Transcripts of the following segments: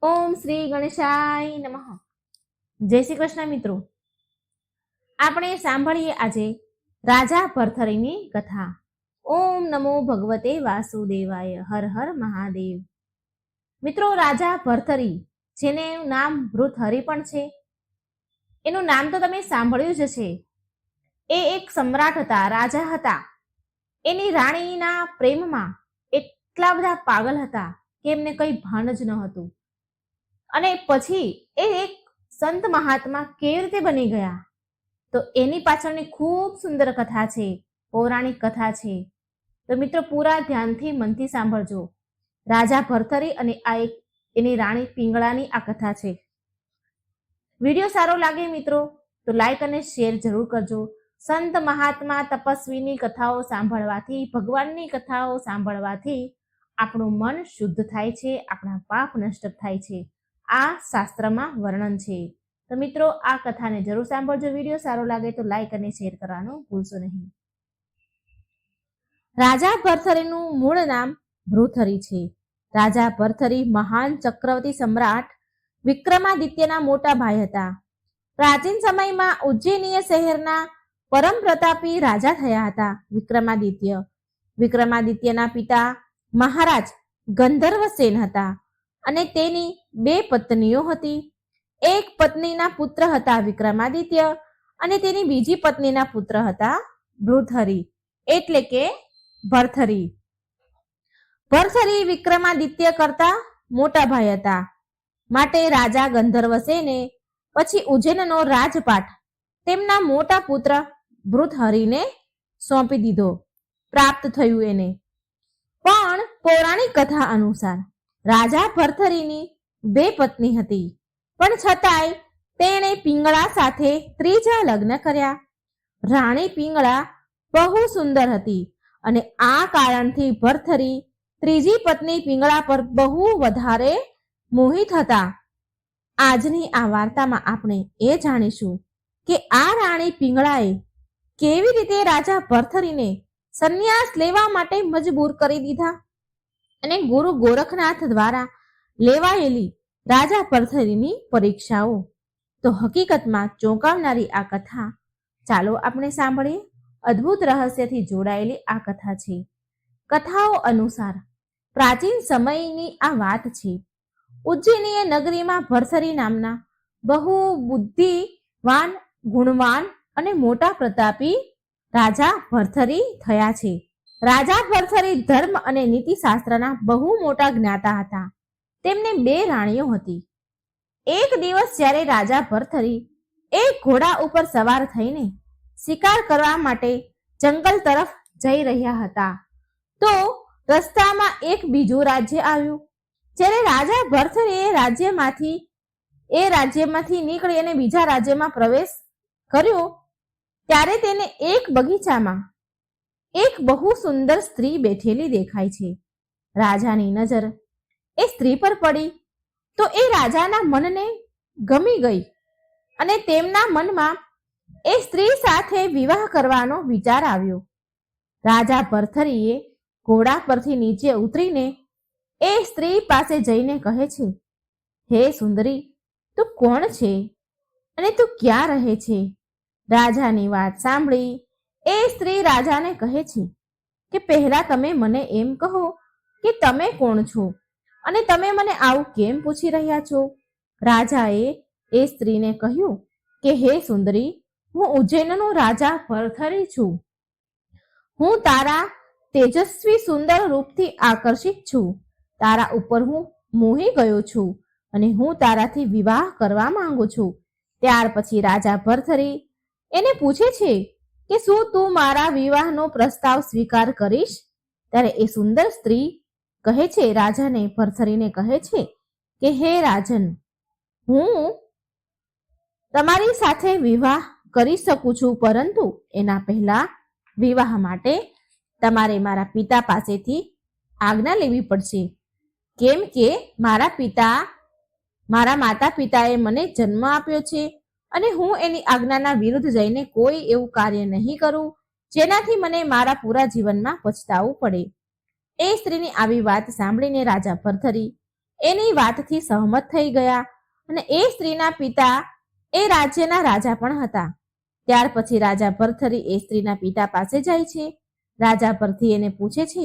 ઓમ શ્રી ગણેશાય નમઃ. જય શ્રી કૃષ્ણ મિત્રો. આપણે સાંભળીએ આજે રાજા ભરથરીની કથા. ઓમ નમો ભગવતે વાસુદેવાય. હર હર મહાદેવ. મિત્રો, રાજા ભરથરી, જેનું નામ ભૃતહરિ પણ છે, એનું નામ તો તમે સાંભળ્યું જ છે. એ એક સમ્રાટ હતા, રાજા હતા. એની રાણીના પ્રેમમાં એટલા બધા પાગલ હતા કે એમને કઈ ભાન જ ન હતું. અને પછી એ એક સંત મહાત્મા કેવી રીતે બની ગયા, તો એની પાછળની ખૂબ સુંદર કથા છે, પૌરાણિક કથા છે. તો મિત્રો, પૂરા ધ્યાનથી મનથી સાંભળજો. રાજા ભરથરી અને આ એક એની રાણી પિંગળાની આ કથા છે. વિડીયો સારો લાગે મિત્રો તો લાઈક અને શેર જરૂર કરજો. સંત મહાત્મા તપસ્વીની કથાઓ સાંભળવાથી, ભગવાનની કથાઓ સાંભળવાથી આપણું મન શુદ્ધ થાય છે, આપણા પાપ નષ્ટ થાય છે. આ શાસ્ત્રમાં વર્ણન છે. તો મિત્રો, આ કથાને જરૂર સાંભળજો. વિડીયો સારો લાગે તો લાઈક અને શેર કરવાનું ભૂલશો નહીં. રાજા ભરથરીનું મૂળ નામ ભૃતહરિ છે. રાજા ભરથરી મહાન ચક્રવર્તી સમ્રાટ વિક્રમાદિત્યના મોટા ભાઈ હતા. પ્રાચીન સમયમાં ઉજ્જૈનીય શહેરના પરમ પ્રતાપી રાજા થયા હતા વિક્રમાદિત્યના પિતા મહારાજ ગંધર્વસેન હતા અને તેની બે પત્નીઓ હતી. એક પત્નીના પુત્ર હતા વિક્રમાદિત્ય અને તેની બીજી પત્નીના પુત્ર હતા ભૃતહરિ, એટલે કે ભરથરી. ભરથરી વિક્રમાદિત્ય કરતા મોટા ભાઈ હતા, માટે રાજા ગંધર્વસેને પછી ઉજ્જૈનનો રાજપાટ તેમના મોટા પુત્ર ભૃતહરિને સોંપી દીધો. પ્રાપ્ત થયું એને. પણ પૌરાણિક કથા અનુસાર રાજા ભરથરીની બે પત્ની હતી, પણ છતાંય તેણે પિંગળા સાથે ત્રીજા લગ્ન કર્યા. રાણી પિંગળા બહુ સુંદર હતી અને આ કારણથી ભરથરી ત્રીજી પત્ની પિંગળા પર બહુ વધારે મોહિત હતા. આજની આ વાર્તામાં આપણે એ જાણીશું કે આ રાણી પિંગળાએ કેવી રીતે રાજા ભરથરીને સંન્યાસ લેવા માટે મજબૂર કરી દીધા અને ગુરુ ગોરખનાથ દ્વારા લેવાયેલી રાજા ભરથરીની પરીક્ષાઓ. તો હકીકતમાં ચોંકાવનારી આ કથા ચાલો આપણે સાંભળીએ. અદ્ભુત રહસ્યથી જોડાયેલી આ કથા છે. કથાઓ અનુસાર પ્રાચીન સમયની આ વાત છે. ઉજ્જૈનીય નગરીમાં ભરથરી નામના બહુ બુદ્ધિવાન, ગુણવાન અને મોટા પ્રતાપી રાજા ભરથરી થયા છે. રાજા ભરથરી ધર્મ અને નીતિશાસ્ત્રના બહુ મોટા જ્ઞાતા હતા. તેમને બે રાણીઓ હતી. એક દિવસ જ્યારે રાજા ભરથરી એક ઘોડા ઉપર સવાર થઈને શિકાર કરવા માટે જંગલ તરફ જઈ રહ્યા હતા, તો રસ્તામાં એક બીજું રાજ્ય આવ્યું. જ્યારે રાજા ભરથરીએ રાજ્યમાંથી નીકળી અને બીજા રાજ્યમાં પ્રવેશ કર્યો, ત્યારે તેને એક બગીચામાં એક બહુ સુંદર સ્ત્રી બેઠેલી દેખાય છે. રાજાની નજર એ સ્ત્રી પર પડી તો એ રાજાના મનને ગમી ગઈ અને તેમના મનમાં એ સ્ત્રી સાથે વિવાહ કરવાનો વિચાર આવ્યો. રાજા ભરથરીએ ઘોડા પરથી નીચે ઉતરીને એ સ્ત્રી પાસે જઈને કહે છે, હે સુંદરી, તું કોણ છે અને તું ક્યાં રહે છે? રાજાની વાત સાંભળી એ સ્ત્રી રાજાને કહે છે કે પહેલા તમે મને એમ કહો કે તમે કોણ છો અને તમે મને આવું કેમ પૂછી રહ્યા છો? રાજાએ એ સ્ત્રીને કહ્યું કે હે સુંદરી, હું ઉજ્જૈનનો રાજા ભરથરી છું. હું તારા તેજસ્વી સુંદર રૂપથી આકર્ષિત છું. તારા ઉપર હું મોહી ગયો છું અને હું તારાથી વિવાહ કરવા માંગુ છું. ત્યાર પછી રાજા ભરથરી એને પૂછે છે કે શું તું મારા વિવાહનો પ્રસ્તાવ સ્વીકાર કરીશ? ત્યારે એ સુંદર સ્ત્રી કહે છે, રાજાને ભરથરીને કહે છે કે હે રાજન, હું તમારી સાથે વિવાહ કરી શકું છું, પરંતુ એના પહેલા વિવાહ માટે તમારે મારા પિતા પાસેથી આજ્ઞા લેવી પડશે. કેમ કે મારા માતા પિતાએ મને જન્મ આપ્યો છે અને હું એની આજ્ઞાના વિરુદ્ધ જઈને કોઈ એવું કાર્ય નહીં કરું જેનાથી મને મારા પૂરા જીવનમાં પછતાવું પડે. એ સ્ત્રીની આવી વાત સાંભળીને રાજા ભરથરી એની વાતથી સહમત થઈ ગયા અને એ સ્ત્રીના પિતા એ રાજ્યના રાજા પણ હતા. ત્યાર પછી રાજા ભરથરી એ સ્ત્રીના પિતા પાસે જાય છે. રાજા ભરથી એને પૂછે છે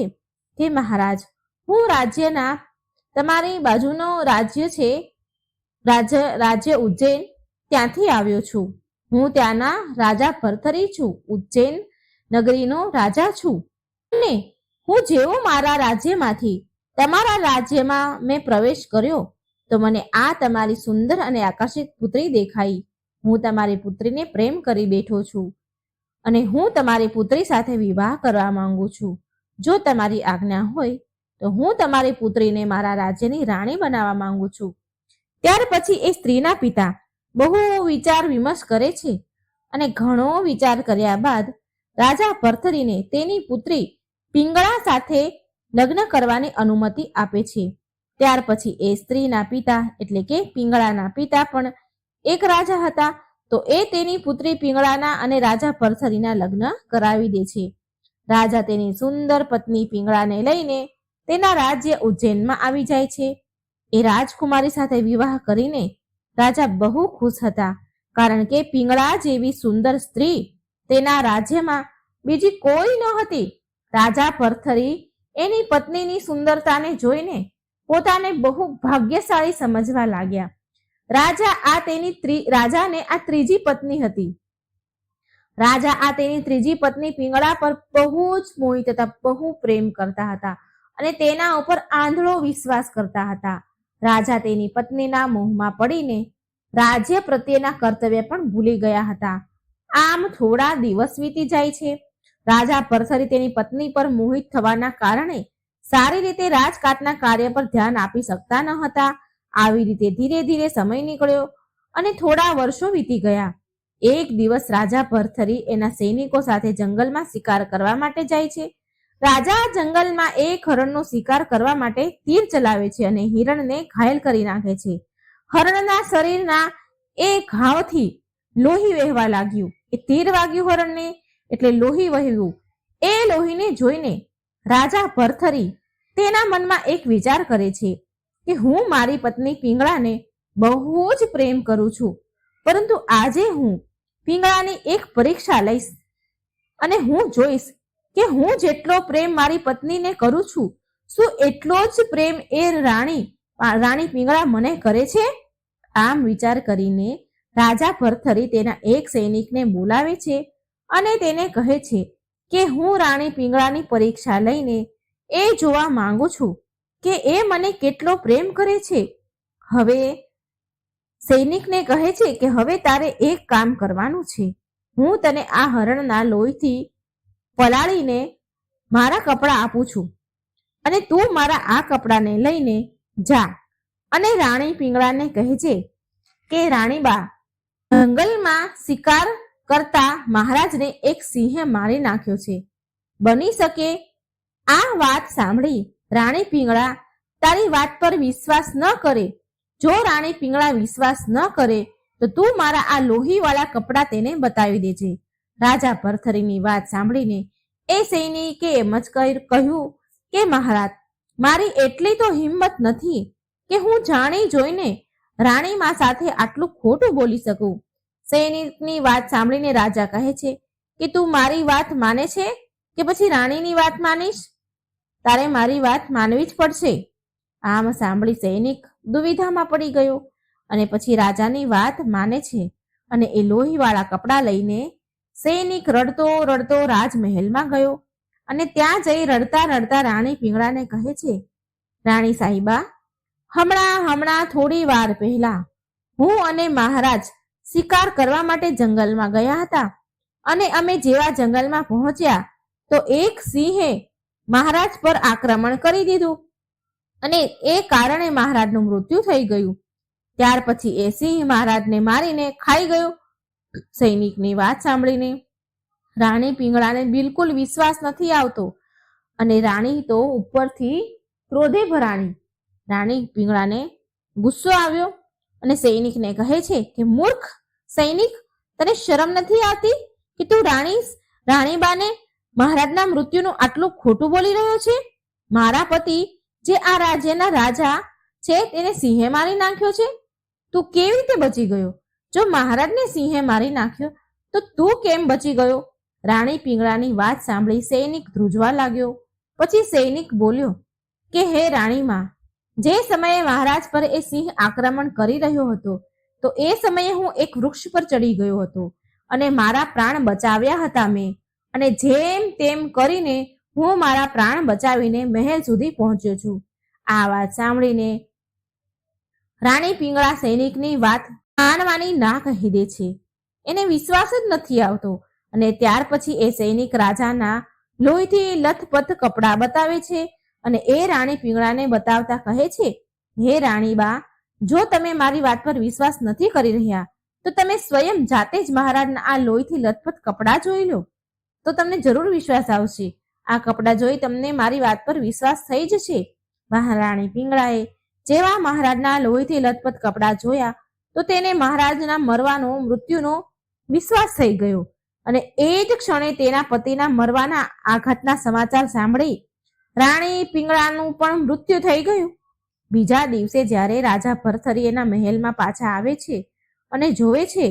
કે મહારાજ, હું રાજ્યના તમારી બાજુનો રાજ્ય છે રાજ્ય ઉજ્જૈન ત્યાંથી આવ્યો છું. હું ત્યાંના રાજા ભરથરી છું. ઉજ્જૈન નગરીનો રાજા છું. અને હું જેવો મારા રાજ્યમાંથી તમારા રાજ્યમાં મેં પ્રવેશ કર્યો તો મને આ તમારી સુંદર અને આકર્ષિત પુત્રી દેખાઈ. હું તમારી પુત્રીને પ્રેમ કરી બેઠો છું અને હું તમારી પુત્રી સાથે વિવાહ કરવા માંગુ છું. જો તમારી આજ્ઞા હોય તો હું તમારી પુત્રીને મારા રાજ્યની રાણી બનાવવા માંગુ છું. ત્યાર પછી એ સ્ત્રીના પિતા બહુ વિચાર વિમર્શ કરે છે અને ઘણો વિચાર કર્યા બાદ રાજા ભરથરીને તેની પુત્રી પિંગળા સાથે લગ્ન કરવાની અનુમતિ આપે છે. ત્યાર પછી એ સ્ત્રીના પિતા એટલે કે પિંગળાના પિતા પણ એક રાજા હતા, તો એ તેની પુત્રી પિંગળાના અને રાજા ભરથરીના લગ્ન કરાવી દે છે. રાજા તેની સુંદર પત્ની પિંગળાને લઈને તેના રાજ્ય ઉજ્જૈનમાં આવી જાય છે. એ રાજકુમારી સાથે વિવાહ કરીને રાજા બહુ ખુશ હતા, કારણ કે પિંગળા જેવી સુંદર સ્ત્રી તેના રાજ્યમાં બીજી કોઈ ન હતી. રાજા ભરથરી એની પત્નીની સુંદરતાને જોઈને પોતાને બહુ ભાગ્યશાળી સમજવા લાગ્યા. રાજાને આ ત્રીજી પત્ની હતી. રાજા આ તેની ત્રીજી પત્ની પિંગળા પર બહુ જ મોહિત હતા, બહુ પ્રેમ કરતા હતા અને તેના ઉપર આંધળો વિશ્વાસ કરતા હતા. રાજા તેની પત્નીના મોહમાં પડીને રાજ્ય પ્રત્યેના કર્તવ્ય પણ ભૂલી ગયા હતા. આમ થોડા દિવસ વીતી જાય છે. રાજા ભરથરી તેની પત્ની પર મોહિત થવાના કારણે સારી રીતે રાજકાટના કાર્ય પર ધ્યાન આપી શકતા ન હતા. આવી રીતે ધીરે ધીરે સમય નીકળ્યો અને થોડા વર્ષો વીતી ગયા. એક દિવસ રાજા ભરથરી એના સૈનિકો સાથે જંગલમાં શિકાર કરવા માટે જાય છે. રાજા જંગલમાં એક હરણનો શિકાર કરવા માટે તીર ચલાવે છે અને હિરણને ઘાયલ કરી નાખે છે. હરણના શરીરના એ ઘાવથી લોહી વહેવા લાગ્યું. એ તીર વાગ્યું હરણને એટલે લોહી વહેવું. એ લોહીને જોઈને રાજા ભરથરી તેના મનમાં એક વિચાર કરે છે કે હું મારી પત્ની પિંગળાને બહુ જ પ્રેમ કરું છું, પરંતુ આજે હું પિંગળાની એક પરીક્ષા લઈશ અને હું જોઈશ કે હું જેટલો પ્રેમ મારી પત્નીને કરું છું, શું એટલો જ પ્રેમ એ રાણી પિંગળા મને કરે છે. આમ વિચાર કરીને રાજા ભરથરી તેના એક સૈનિકને બોલાવે છે અને તેને કહે છે કે હું રાણી પિંગળાની પરીક્ષા લઈને એ જોવા માંગુ છું કે એ મને કેટલો પ્રેમ કરે છે. હવે સૈનિકને કહે છે કે હવે તારે એક કામ કરવાનું છે. હું તને આ હરણના લોહીથી પલાળીને મારા કપડાં આપું છું અને તું મારા આ કપડાને લઈને જા અને રાણી પિંગળાને કહેજે કે રાણીબા, જંગલમાં શિકાર કરતા મહારાજને એક સિંહે મારી નાખ્યો છે. બની શકે આ વાત સાંભળી રાણી પિંગળા તારી વાત પર વિશ્વાસ ન કરે. જો રાણી પિંગળા વિશ્વાસ ન કરે તો તું મારા આ લોહીવાળા કપડાં તેને બતાવી દેજે. રાજા ભરથરીની વાત સાંભળીને એ સૈનિકે એમ જ કહ્યું કે મહારાજ, મારી એટલી તો હિંમત નથી કે હું જાણી જોઈને રાણીમા સાથે આટલું ખોટું બોલી શકું. સૈનિકની વાત સાંભળીને રાજા કહે છે કે તું મારી વાત માને છે કે પછી રાણીની વાત માનીશ? તારે મારી વાત માનવી જ પડશે. આમ સાંભળી સૈનિક દુવિધામાં પડી ગયો અને પછી રાજાની વાત માને છે અને એ લોહીવાળા કપડાં લઈને સૈનિક રડતો રડતો રાજમહેલમાં ગયો અને ત્યાં જઈ રડતા રડતા રાણી પિંગળાને કહે છે, રાણી સાહિબા, હમણાં થોડી વાર પહેલા હું અને મહારાજ શિકાર કરવા માટે જંગલમાં ગયા હતા અને અમે જેવા જંગલમાં પહોંચ્યા તો એક સિંહે મહારાજ પર આક્રમણ કરી દીધું અને એ કારણે મહારાજનું મૃત્યુ થઈ ગયું. ત્યાર પછી એ સિંહ મહારાજને મારીને ખાઈ ગયો. સૈનિકની વાત સાંભળીને રાણી પિંગળાને બિલકુલ વિશ્વાસ નથી આવતો અને રાણી તો ઉપરથી ક્રોધે ભરાણી. રાણી પિંગળાને ગુસ્સો આવ્યો અને સૈનિકને કહે છે કે મૂર્ખ સૈનિક, તને શરમ નથી આવતી કે તું રાણીબાને મહારાજના મૃત્યુનું આટલું ખોટું બોલી રહ્યો છે? મારા પતિ જે આ રાજ્યના રાજા છે તેને સિંહે મારી નાખ્યો છે? તું કેવી રીતે બચી ગયો? જો મહારાજને સિંહે મારી નાખ્યો તો તું કેમ બચી ગયો? રાણી પિંગળાની વાત સાંભળી સૈનિક ધ્રુજવા લાગ્યો. પછી સૈનિક બોલ્યો કે હે રાણીમાં, જે સમયે મહારાજ પર એ સિંહ આક્રમણ કરી રહ્યો હતો તો એ સમયે હું એક વૃક્ષ પર ચડી ગયો હતો અને મારા પ્રાણ બચાવ્યા હતા મેં, અને જેમ તેમ કરીને હું મારા પ્રાણ બચાવીને મહેલ સુધી પહોંચ્યો છું. આ વાત સાંભળીને રાણી પિંગળા સૈનિકની વાત માનવાની ના કહી દે છે. એને વિશ્વાસ જ નથી આવતો અને ત્યાર પછી એ સૈનિક રાજાના લોહીથી લથપથ કપડાં બતાવે છે અને એ રાણી પિંગળાને બતાવતા કહે છે, હે રાણીબા, જો તમે મારી વાત પર વિશ્વાસ નથી કરી રહ્યા તો તમે સ્વયં જાતે જ મહારાજના આ લોહીથી લથપથ કપડાં જોઈ લો, તો તમને જરૂર વિશ્વાસ આવશે. આ કપડાં જોઈ તમને મારી વાત પર વિશ્વાસ થઈ જશે. મહારાણી પિંગળાએ જેવા મહારાજના લોહીથી લથપથ કપડાં જોયા તો તેને મહારાજના મૃત્યુનો વિશ્વાસ થઈ ગયો અને એ જ ક્ષણે તેના પતિના મરવાના આઘાતના સમાચાર સાંભળી રાણી પિંગળાનું પણ મૃત્યુ થઈ ગયું. બીજા દિવસે જ્યારે રાજા ભરથરી એના મહેલમાં પાછા આવે છે અને જોવે છે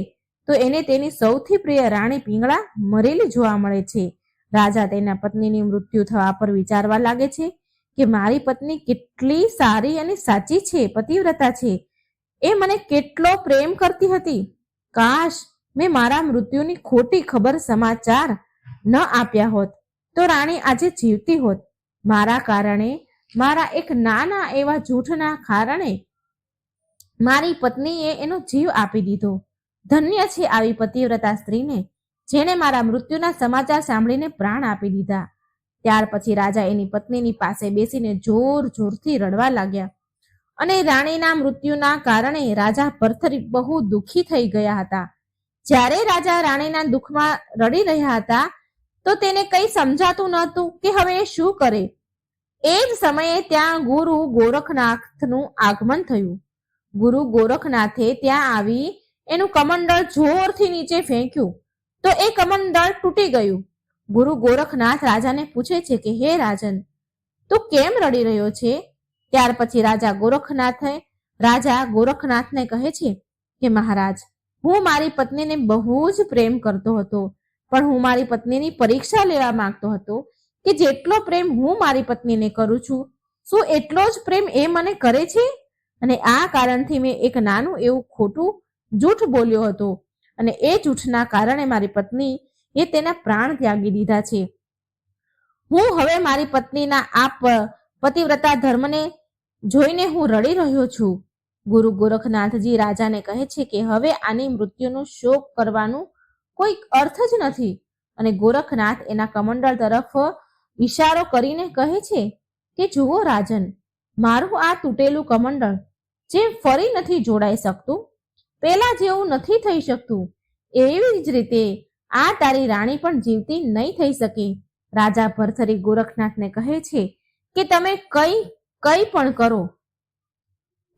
તો એને તેની સૌથી પ્રિય રાણી પિંગળા મરેલી જોવા મળે છે. રાજા તેના પત્નીની મૃત્યુ થવા પર વિચારવા લાગે છે કે મારી પત્ની કેટલી સારી અને સાચી છે, પતિવ્રતા છે, એ મને કેટલો પ્રેમ કરતી હતી. કાશ મેં મારા મૃત્યુની ખોટી ખબર સમાચાર ન આપ્યા હોત તો રાણી આજે જીવતી હોત. મારા કારણે, મારા એક નાના એવા જૂઠના કારણે મારી પત્નીએ એનો જીવ આપી દીધો. ધન્ય છે આવી પતિવ્રતા સ્ત્રીને જેણે મારા મૃત્યુના સમાચાર સાંભળીને પ્રાણ આપી દીધા. ત્યાર પછી રાજા એની પત્નીની પાસે બેસીને જોર જોરથી રડવા લાગ્યા અને રાણીના મૃત્યુના કારણે રાજા ભરથરી બહુ દુઃખી થઈ ગયા હતા. જ્યારે રાજા રાણીના દુઃખમાં રડી રહ્યા હતા તો તેને કંઈ સમજાતું નહોતું કે હવે એ શું કરે. એ જ સમયે ત્યાં ગુરુ ગોરખનાથનું આગમન થયું. ગુરુ ગોરખનાથે ત્યાં આવી એનું કમંડળ જોરથી નીચે ફેંક્યું તો એ કમંડળ તૂટી ગયું. ગુરુ ગોરખનાથ રાજાને પૂછે છે કે હે રાજન, તું કેમ રડી રહ્યો છે? ત્યાર પછી રાજા ગોરખનાથને કહે છે કે મહારાજ, હું મારી પત્નીને બહુ જ પ્રેમ કરતો હતો, પણ હું મારી પત્નીની પરીક્ષા લેવા માંગતો હતો કે જેટલો પ્રેમ હું મારી પત્નીને કરું છું શું એટલો જ પ્રેમ એ મને કરે છે? અને આ કારણથી મેં એક નાનું એવું ખોટું જૂઠ બોલ્યો હતો અને એ જૂઠના કારણે મારી પત્ની એ તેના પ્રાણ ત્યાગી દીધા છે. હું હવે મારી પત્નીના આ પતિવ્રતા ધર્મને જોઈને હું રડી રહ્યો છું. ગુરુ ગોરખનાથજી રાજાને કહે છે કે હવે આની મૃત્યુનો શોક કરવાનું કોઈ અર્થ જ નથી. અને ગોરખનાથ એના કમંડળ તરફ ઇશારો કરીને કહે છે કે જુઓ રાજન, મારું આ તૂટેલું કમંડળ જે ફરી નથી જોડાઈ શકતું, પેલા જેવું નથી થઈ શકતું, એવી જ રીતે આ તારી રાણી પણ જીવતી નહીં થઈ શકે. રાજા ભરથરી ગોરખનાથને કહે છે કે તમે કઈ પણ કરો,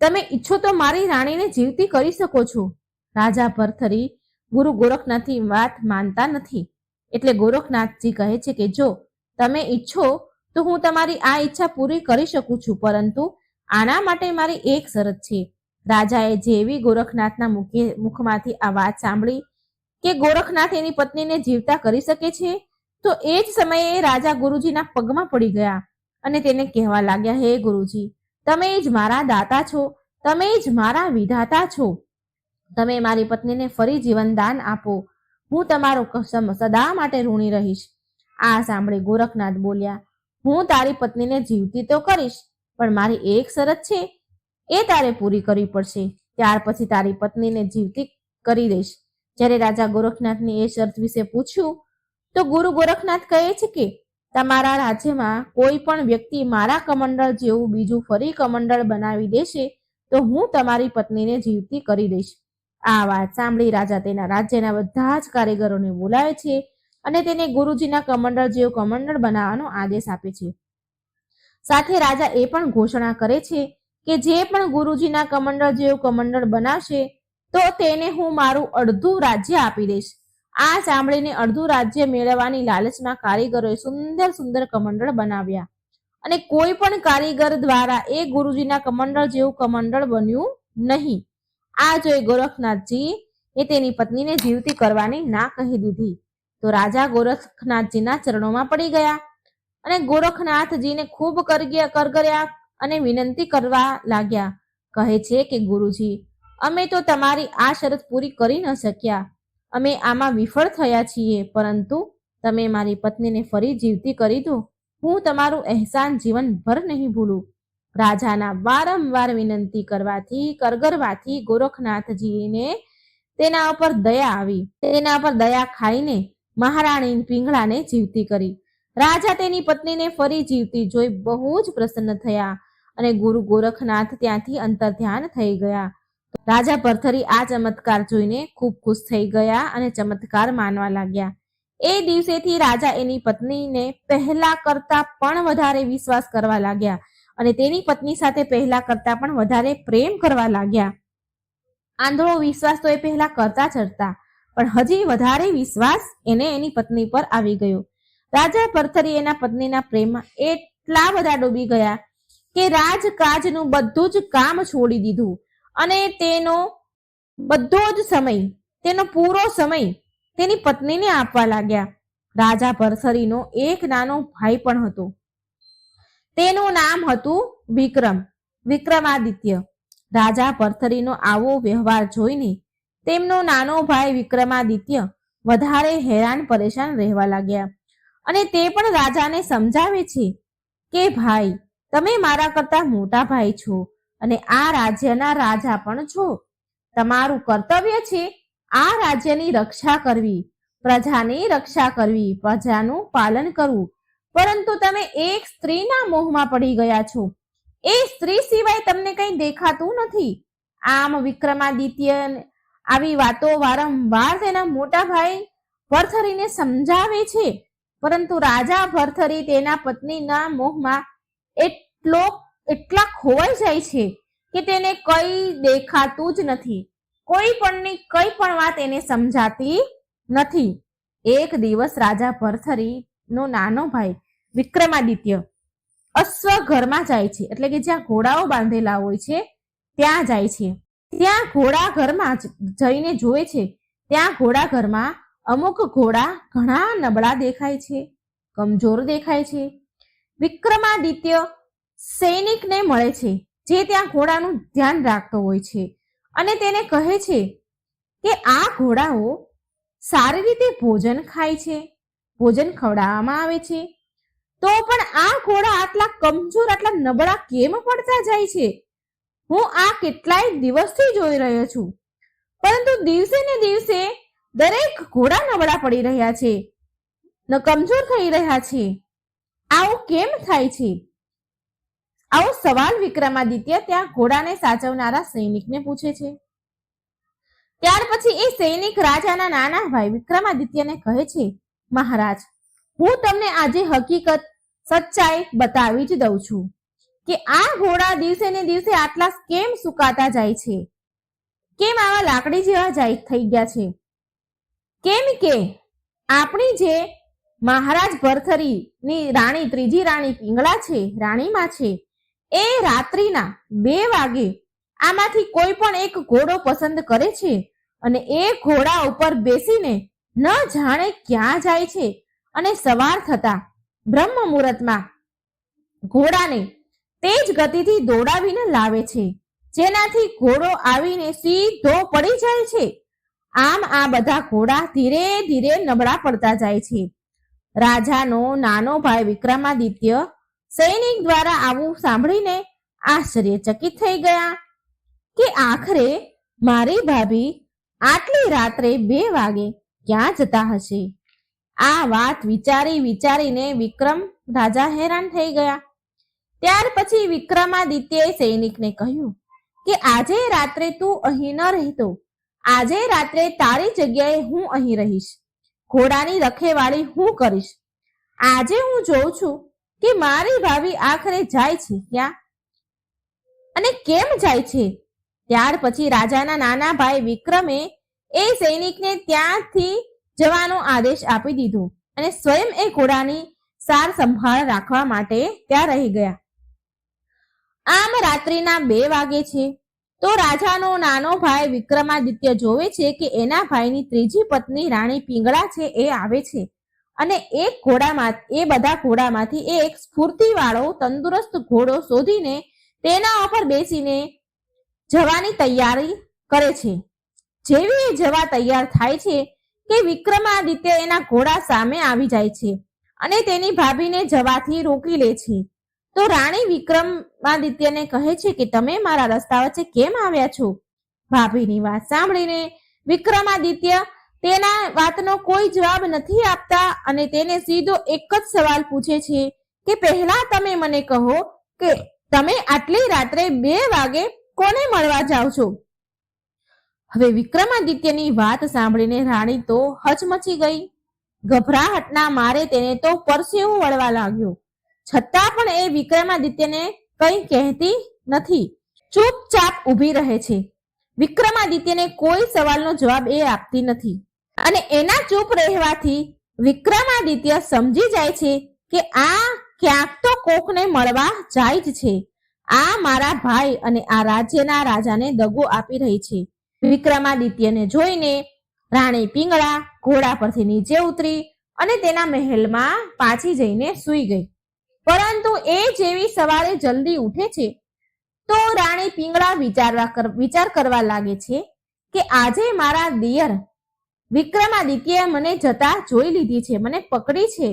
તમે ઈચ્છો તો મારી રાણીને જીવતી કરી શકો છો. રાજા ભરથરી ગુરુ ગોરખનાથની વાત માનતા નથી એટલે ગોરખનાથજી કહે છે કે જો તમે ઈચ્છો તો હું તમારી આ ઈચ્છા પૂરી કરી શકું છું, પરંતુ આના માટે મારી એક શરત છે. રાજાએ જેવી ગોરખનાથના મુખમાંથી આ વાત સાંભળી કે ગોરખનાથ એની પત્નીને જીવતા કરી શકે છે તો એ જ સમયે રાજા ગુરુજીના પગમાં પડી ગયા અને તેને કહેવા લાગ્યા, હે ગુરુજી, તમે જ મારા દાતા છો, તમે જ મારા વિધાતા છો, તમે મારી પત્નીને ફરી જીવનદાન આપો, હું તમારો સદા માટે ઋણી રહીશ. આ સાંભળી ગોરખનાથ બોલ્યા, હું તારી પત્નીને જીવતી તો કરીશ, પણ મારી એક શરત છે, એ તારે પૂરી કરવી પડશે. ત્યાર પછી તારી પત્નીને જીવતી કરી દઈશ. જ્યારે રાજા ગોરખનાથની એ શરત વિશે પૂછ્યું તો ગુરુ ગોરખનાથ કહે છે કે તમારા રાજ્યમાં કોઈ પણ વ્યક્તિ મારા કમંડળ જેવું બીજું ફરી કમંડળ બનાવી દેશે તો હું તમારી પત્નીને જીવતી કરી દઈશ. આ વાત સાંભળી રાજા તેના રાજ્યના બધા જ કારીગરોને બોલાવે છે અને તેને ગુરુજીના કમંડળ જેવું કમંડળ બનાવવાનો આદેશ આપે છે. સાથે રાજા એ પણ ઘોષણા કરે છે કે જે પણ ગુરુજીના કમંડળ જેવું કમંડળ બનાવશે તો તેને હું મારું અડધું રાજ્ય આપી દઈશ. આ સાંભળીને અડધું રાજ્ય મેળવવાની લાલચમાં કારીગરોએ સુંદર સુંદર કમંડળ બનાવ્યા અને કોઈ પણ કારીગર દ્વારા એ ગુરુજીના કમંડળ જેવું કમંડળ બન્યું નહીં. આ જોઈ ગોરખનાથજી એ તેની પત્નીને જીવતી કરવાની ના કહી દીધી તો રાજા ગોરખનાથજીના ચરણોમાં પડી ગયા અને ગોરખનાથજીને ખૂબ કરગર્યા અને વિનંતી કરવા લાગ્યા. કહે છે કે ગુરુજી, અમે તો તમારી આ શરત પૂરી કરી ન શક્યા, અમે આમાં વિફળ થયા છીએ, પરંતુ તમે મારી પત્નીને ફરી જીવતી કરી દો. હું તમારું અહેસાન જીવનભર નહીં ભૂલું. રાજાના વારંવાર વિનંતી કરવાથી કરગરવાથી ગોરખનાથજીને તેના ઉપર દયા આવી. તેના ઉપર દયા ખાઈને મહારાણી પિંગળાને જીવતી કરી. રાજા તેની પત્નીને ફરી જીવતી જોઈ બહુ જ પ્રસન્ન થયા અને ગુરુ ગોરખનાથ ત્યાંથી અંતર્ધ્યાન થઈ ગયા. રાજા ભરથરી આ ચમત્કાર જોઈને ખૂબ ખુશ થઈ ગયા અને ચમત્કાર માનવા લાગ્યા. એ દિવસેથી રાજા એની પત્નીને પહેલા કરતા પણ વધારે વિશ્વાસ કરવા લાગ્યા અને તેની પત્ની સાથે પહેલા કરતા પણ વધારે પ્રેમ કરવા લાગ્યા. આંધળો વિશ્વાસ તો એ પહેલા કરતા જ હતા, પણ હજી વધારે વિશ્વાસ એને એની પત્ની પર આવી ગયો. રાજા ભરથરી એના પત્નીના પ્રેમમાં એટલા બધા ડૂબી ગયા કે રાજકાજનું બધું જ કામ છોડી દીધું અને તેનો બધો જ સમય, તેનો પૂરો સમય તેની પત્નીને આપવા લાગ્યા. રાજા ભરથરીનો એક નાનો ભાઈ પણ હતો. તેનું નામ હતું વિક્રમાદિત્ય. રાજા ભરથરીનો આવો વ્યવહાર જોઈને તેમનો નાનો ભાઈ વિક્રમાદિત્ય વધારે હેરાન પરેશાન રહેવા લાગ્યા અને તે પણ રાજાને સમજાવે છે કે ભાઈ, તમે મારા કરતા મોટા ભાઈ છો અને આ રાજ્યના રાજા પણ છો. તમારું કર્તવ્ય છે આ રાજ્યની રક્ષા કરવી, પ્રજાની રક્ષા કરવી, પ્રજાનું પાલન કરવું, પરંતુ તમે એક સ્ત્રીના મોહમાં પડી ગયા છો. એ સ્ત્રી સિવાય તમને કંઈ દેખાતું નથી. આમ વિક્રમાદિત્ય આવી વાતો વારંવાર તેના મોટા ભાઈ ભરથરીને સમજાવે છે, પરંતુ રાજા ભરથરી તેના પત્નીના મોહમાં એટલા ખોવાઈ જાય છે કે તેને કંઈ દેખાતું જ નથી. કોઈ પણ વાત એને સમજાતી નથી. એક દિવસ રાજા ભરથરીનો નાનો ભાઈ વિક્રમાદિત્ય અશ્વ ઘરમાં જાય છે, એટલે કે જ્યાં ઘોડાઓ બાંધેલા હોય છે ત્યાં જાય છે. ત્યાં ઘોડા ઘરમાં જઈને જોવે છે, ત્યાં ઘોડા ઘરમાં અમુક ઘોડા ઘણા નબળા દેખાય છે, કમજોર દેખાય છે. વિક્રમાદિત્ય સૈનિકને મળે છે જે ત્યાં ઘોડાનું ધ્યાન રાખતો હોય છે અને તેને કહે છે કે આ ઘોડાઓ સારી રીતે ભોજન ખાય છે, ભોજન ખવડાવવામાં આવે છે, તો પણ આ ઘોડા આટલા કમજોર, આટલા નબળા કેમ પડતા જાય છે? હું આ કેટલાય દિવસથી જોઈ રહ્યો છું, પરંતુ દિવસે ને દિવસે દરેક ઘોડા નબળા પડી રહ્યા છે, કમજોર થઈ રહ્યા છે. આવું કેમ થાય છે? આવો સવાલ વિક્રમાદિત્ય ત્યાં ઘોડાને સાચવનારા સૈનિકને પૂછે છે. ત્યાર પછી એ સૈનિક રાજાના નાના ભાઈ વિક્રમાદિત્યને કહે છે, મહારાજ, હું તમને આજે હકીકત, સચ્ચાઈ બતાવી જ દઉં છું કે આ ઘોડા દિવસે ને દિવસે આટલા કેમ સુકાતા જાય છે, કેમ આવા લાકડી જેવા થઈ ગયા છે. કેમ કે આપણી જે મહારાજ ભરથરીની રાણી, ત્રીજી રાણી પિંગળા છે, રાણીમાં છે, એ રાત્રિના 2 વાગે આમાંથી કોઈ પણ એક ઘોડો પસંદ કરે છે અને એ ઘોડા ઉપર બેસીને ન જાણે ક્યાં જાય છે અને સવાર થતા બ્રહ્મ મુહૂર્તમાં ઘોડાને તેજ ગતિથી દોડાવીને લાવે છે, જેનાથી ઘોડો આવીને સીધો પડી જાય છે. આમ આ બધા ઘોડા ધીરે ધીરે નબળા પડતા જાય છે. રાજાનો નાનો ભાઈ વિક્રમાદિત્ય સૈનિક દ્વારા આવું સાંભળીને આશ્ચર્યચકિત થઈ ગયા કે આખરે મારી ભાભી આટલી રાત્રે 2 વાગે ક્યાં જતા હશે. આ વાત વિચારીને વિક્રમ રાજા હેરાન થઈ ગયા. ત્યાર પછી વિક્રમાદિત્યએ સૈનિકને કહ્યું કે આજે રાત્રે તું અહીં ન રહેતો, આજે રાત્રે તારી જગ્યાએ હું અહીં રહીશ, ઘોડાની રખેવાળી હું કરીશ. આજે હું જોઉં છું કે મારી ભાભી આખરે જાય છે ક્યાં અને કેમ જાય છે. ત્યાર પછી રાજાના નાના ભાઈ વિક્રમે એ સૈનિકને ત્યાંથી જવાનો આદેશ આપી દીધો અને સ્વયં એ ઘોડાની સાર સંભાળ રાખવા માટે ત્યાં રહી ગયા. આમ રાત્રિના 2 વાગે છે તો રાજાનો નાનો ભાઈ વિક્રમાદિત્ય જોવે છે કે એના ભાઈની ત્રીજી પત્ની રાણી પિંગળા છે એ આવે છે અને એ બધા ઘોડામાંથી એક સ્ફૂર્તિવાળો તંદુરસ્ત ઘોડો શોધીને તેના ઉપર બેસીને જવાની તૈયારી કરે છે. જેવી એ જવા તૈયાર થાય છે કે વિક્રમાદિત્ય એના ઘોડા સામે આવી જાય છે અને તેની ભાભીને જવાથી રોકી લે છે. તો રાણી વિક્રમાદિત્યને કહે છે કે તમે મારા રસ્તા વચ્ચે કેમ આવ્યા છો? ભાભીની વાત સાંભળીને વિક્રમાદિત્ય તેના વાતનો કોઈ જવાબ નથી આપતા અને તેને સીધો એક જ સવાલ પૂછે છે કે પહેલા તમે મને કહો કે તમે આટલી રાત્રે 2 વાગે કોને મળવા જાઓ છો? હવે વિક્રમાદિત્યની વાત સાંભળીને રાણી તો હચમચી ગઈ. ગભરાહટના મારે તેને તો પરસેવો વળવા લાગ્યો. છતાં પણ એ વિક્રમાદિત્યને કંઈ કહેતી નથી, ચૂપચાપ ઊભી રહે છે. વિક્રમાદિત્યને કોઈ સવાલનો જવાબ એ આપતી નથી અને એના ચૂપ રહેવાથી વિક્રમાદિત્ય સમજી જાય છે કે આ ક્યાંક તો કોકને મળવા જાય જ છે. આ મારા ભાઈ અને આ રાજ્યના રાજાને દગો આપી રહી છે. વિક્રમાદિત્યને જોઈને રાણી પિંગળા ઘોડા પરથી નીચે ઉતરી અને તેના મહેલમાં પાછી જઈને સૂઈ ગઈ. પરંતુ એ જેવી સવારે જલ્દી ઉઠે છે તો રાણી પિંગળા વિચાર કરવા લાગે છે કે આજે મારા દિયર વિક્રમાદિત્યએ મને જતા જોઈ લીધી છે, મને પકડી છે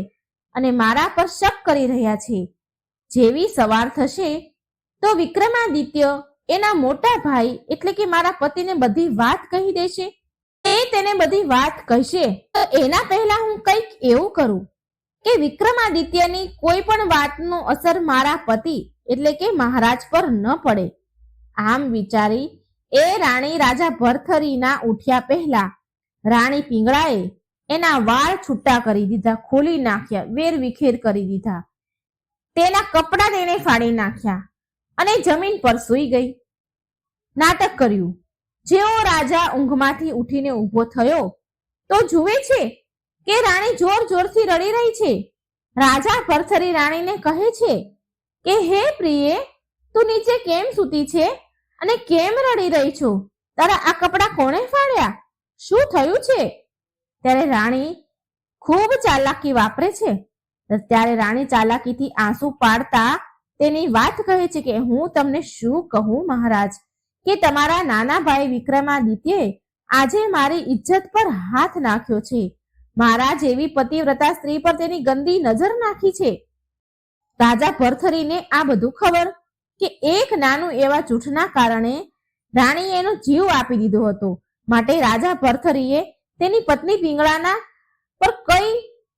અને મારા પર શક કરી રહ્યા છે. જેવી સવાર થશે તો વિક્રમાદિત્ય એના મોટા ભાઈ એટલે કે મારા પતિને બધી વાત કહી દેશે. એ તેને બધી વાત કહેશે તો એના પહેલા હું કંઈક એવું કરું કે વિક્રમાદિત્યની કોઈ પણ વાતનો અસર મારા પતિ એટલે કે મહારાજ પર ન પડે. આમ વિચારી એ રાણી રાજા ભરથરીના ઉઠ્યા પહેલા રાણી પિંગળાએ એના વાળ છૂટા કરી દીધા, ખોલી નાખ્યા, વેરવિખેર કરી દીધા. તેના કપડા તેને ફાડી નાખ્યા અને જમીન પર સૂઈ ગઈ. નાટક કર્યું. જેવો રાજા ઊંઘમાંથી ઉઠીને ઊભો થયો તો જુએ છે કે રાણી જોર જોરથી રડી રહી છે. રાજા ભરથરી રાણીને કહે છે કે હે પ્રિયે, તું નીચે કેમ સૂતી છે અને કેમ રડી રહી છો? તારા આ કપડા કોણે ફાડ્યા? શું થયું છે? ત્યારે રાણી ખૂબ ચાલાકી વાપરે છે. ત્યારે રાણી ચાલાકીથી આંસુ પાડતા તેની વાત કહે છે કે હું તમને શું કહું મહારાજ, કે તમારા નાના ભાઈ વિક્રમાદિત્યએ આજે મારી ઇજ્જત પર હાથ નાખ્યો છે. મારા જેવી પતિવ્રતા સ્ત્રી પર તેની ગંદી નજર નાખી છે. રાજા ભરથરીને આ બધું ખબર કે એક નાનું એવા જૂઠના કારણે રાણીએ એનો જીવ આપી દીધો હતો. માટે રાજા ભરથરીએ તેની પત્ની પિંગળાના પર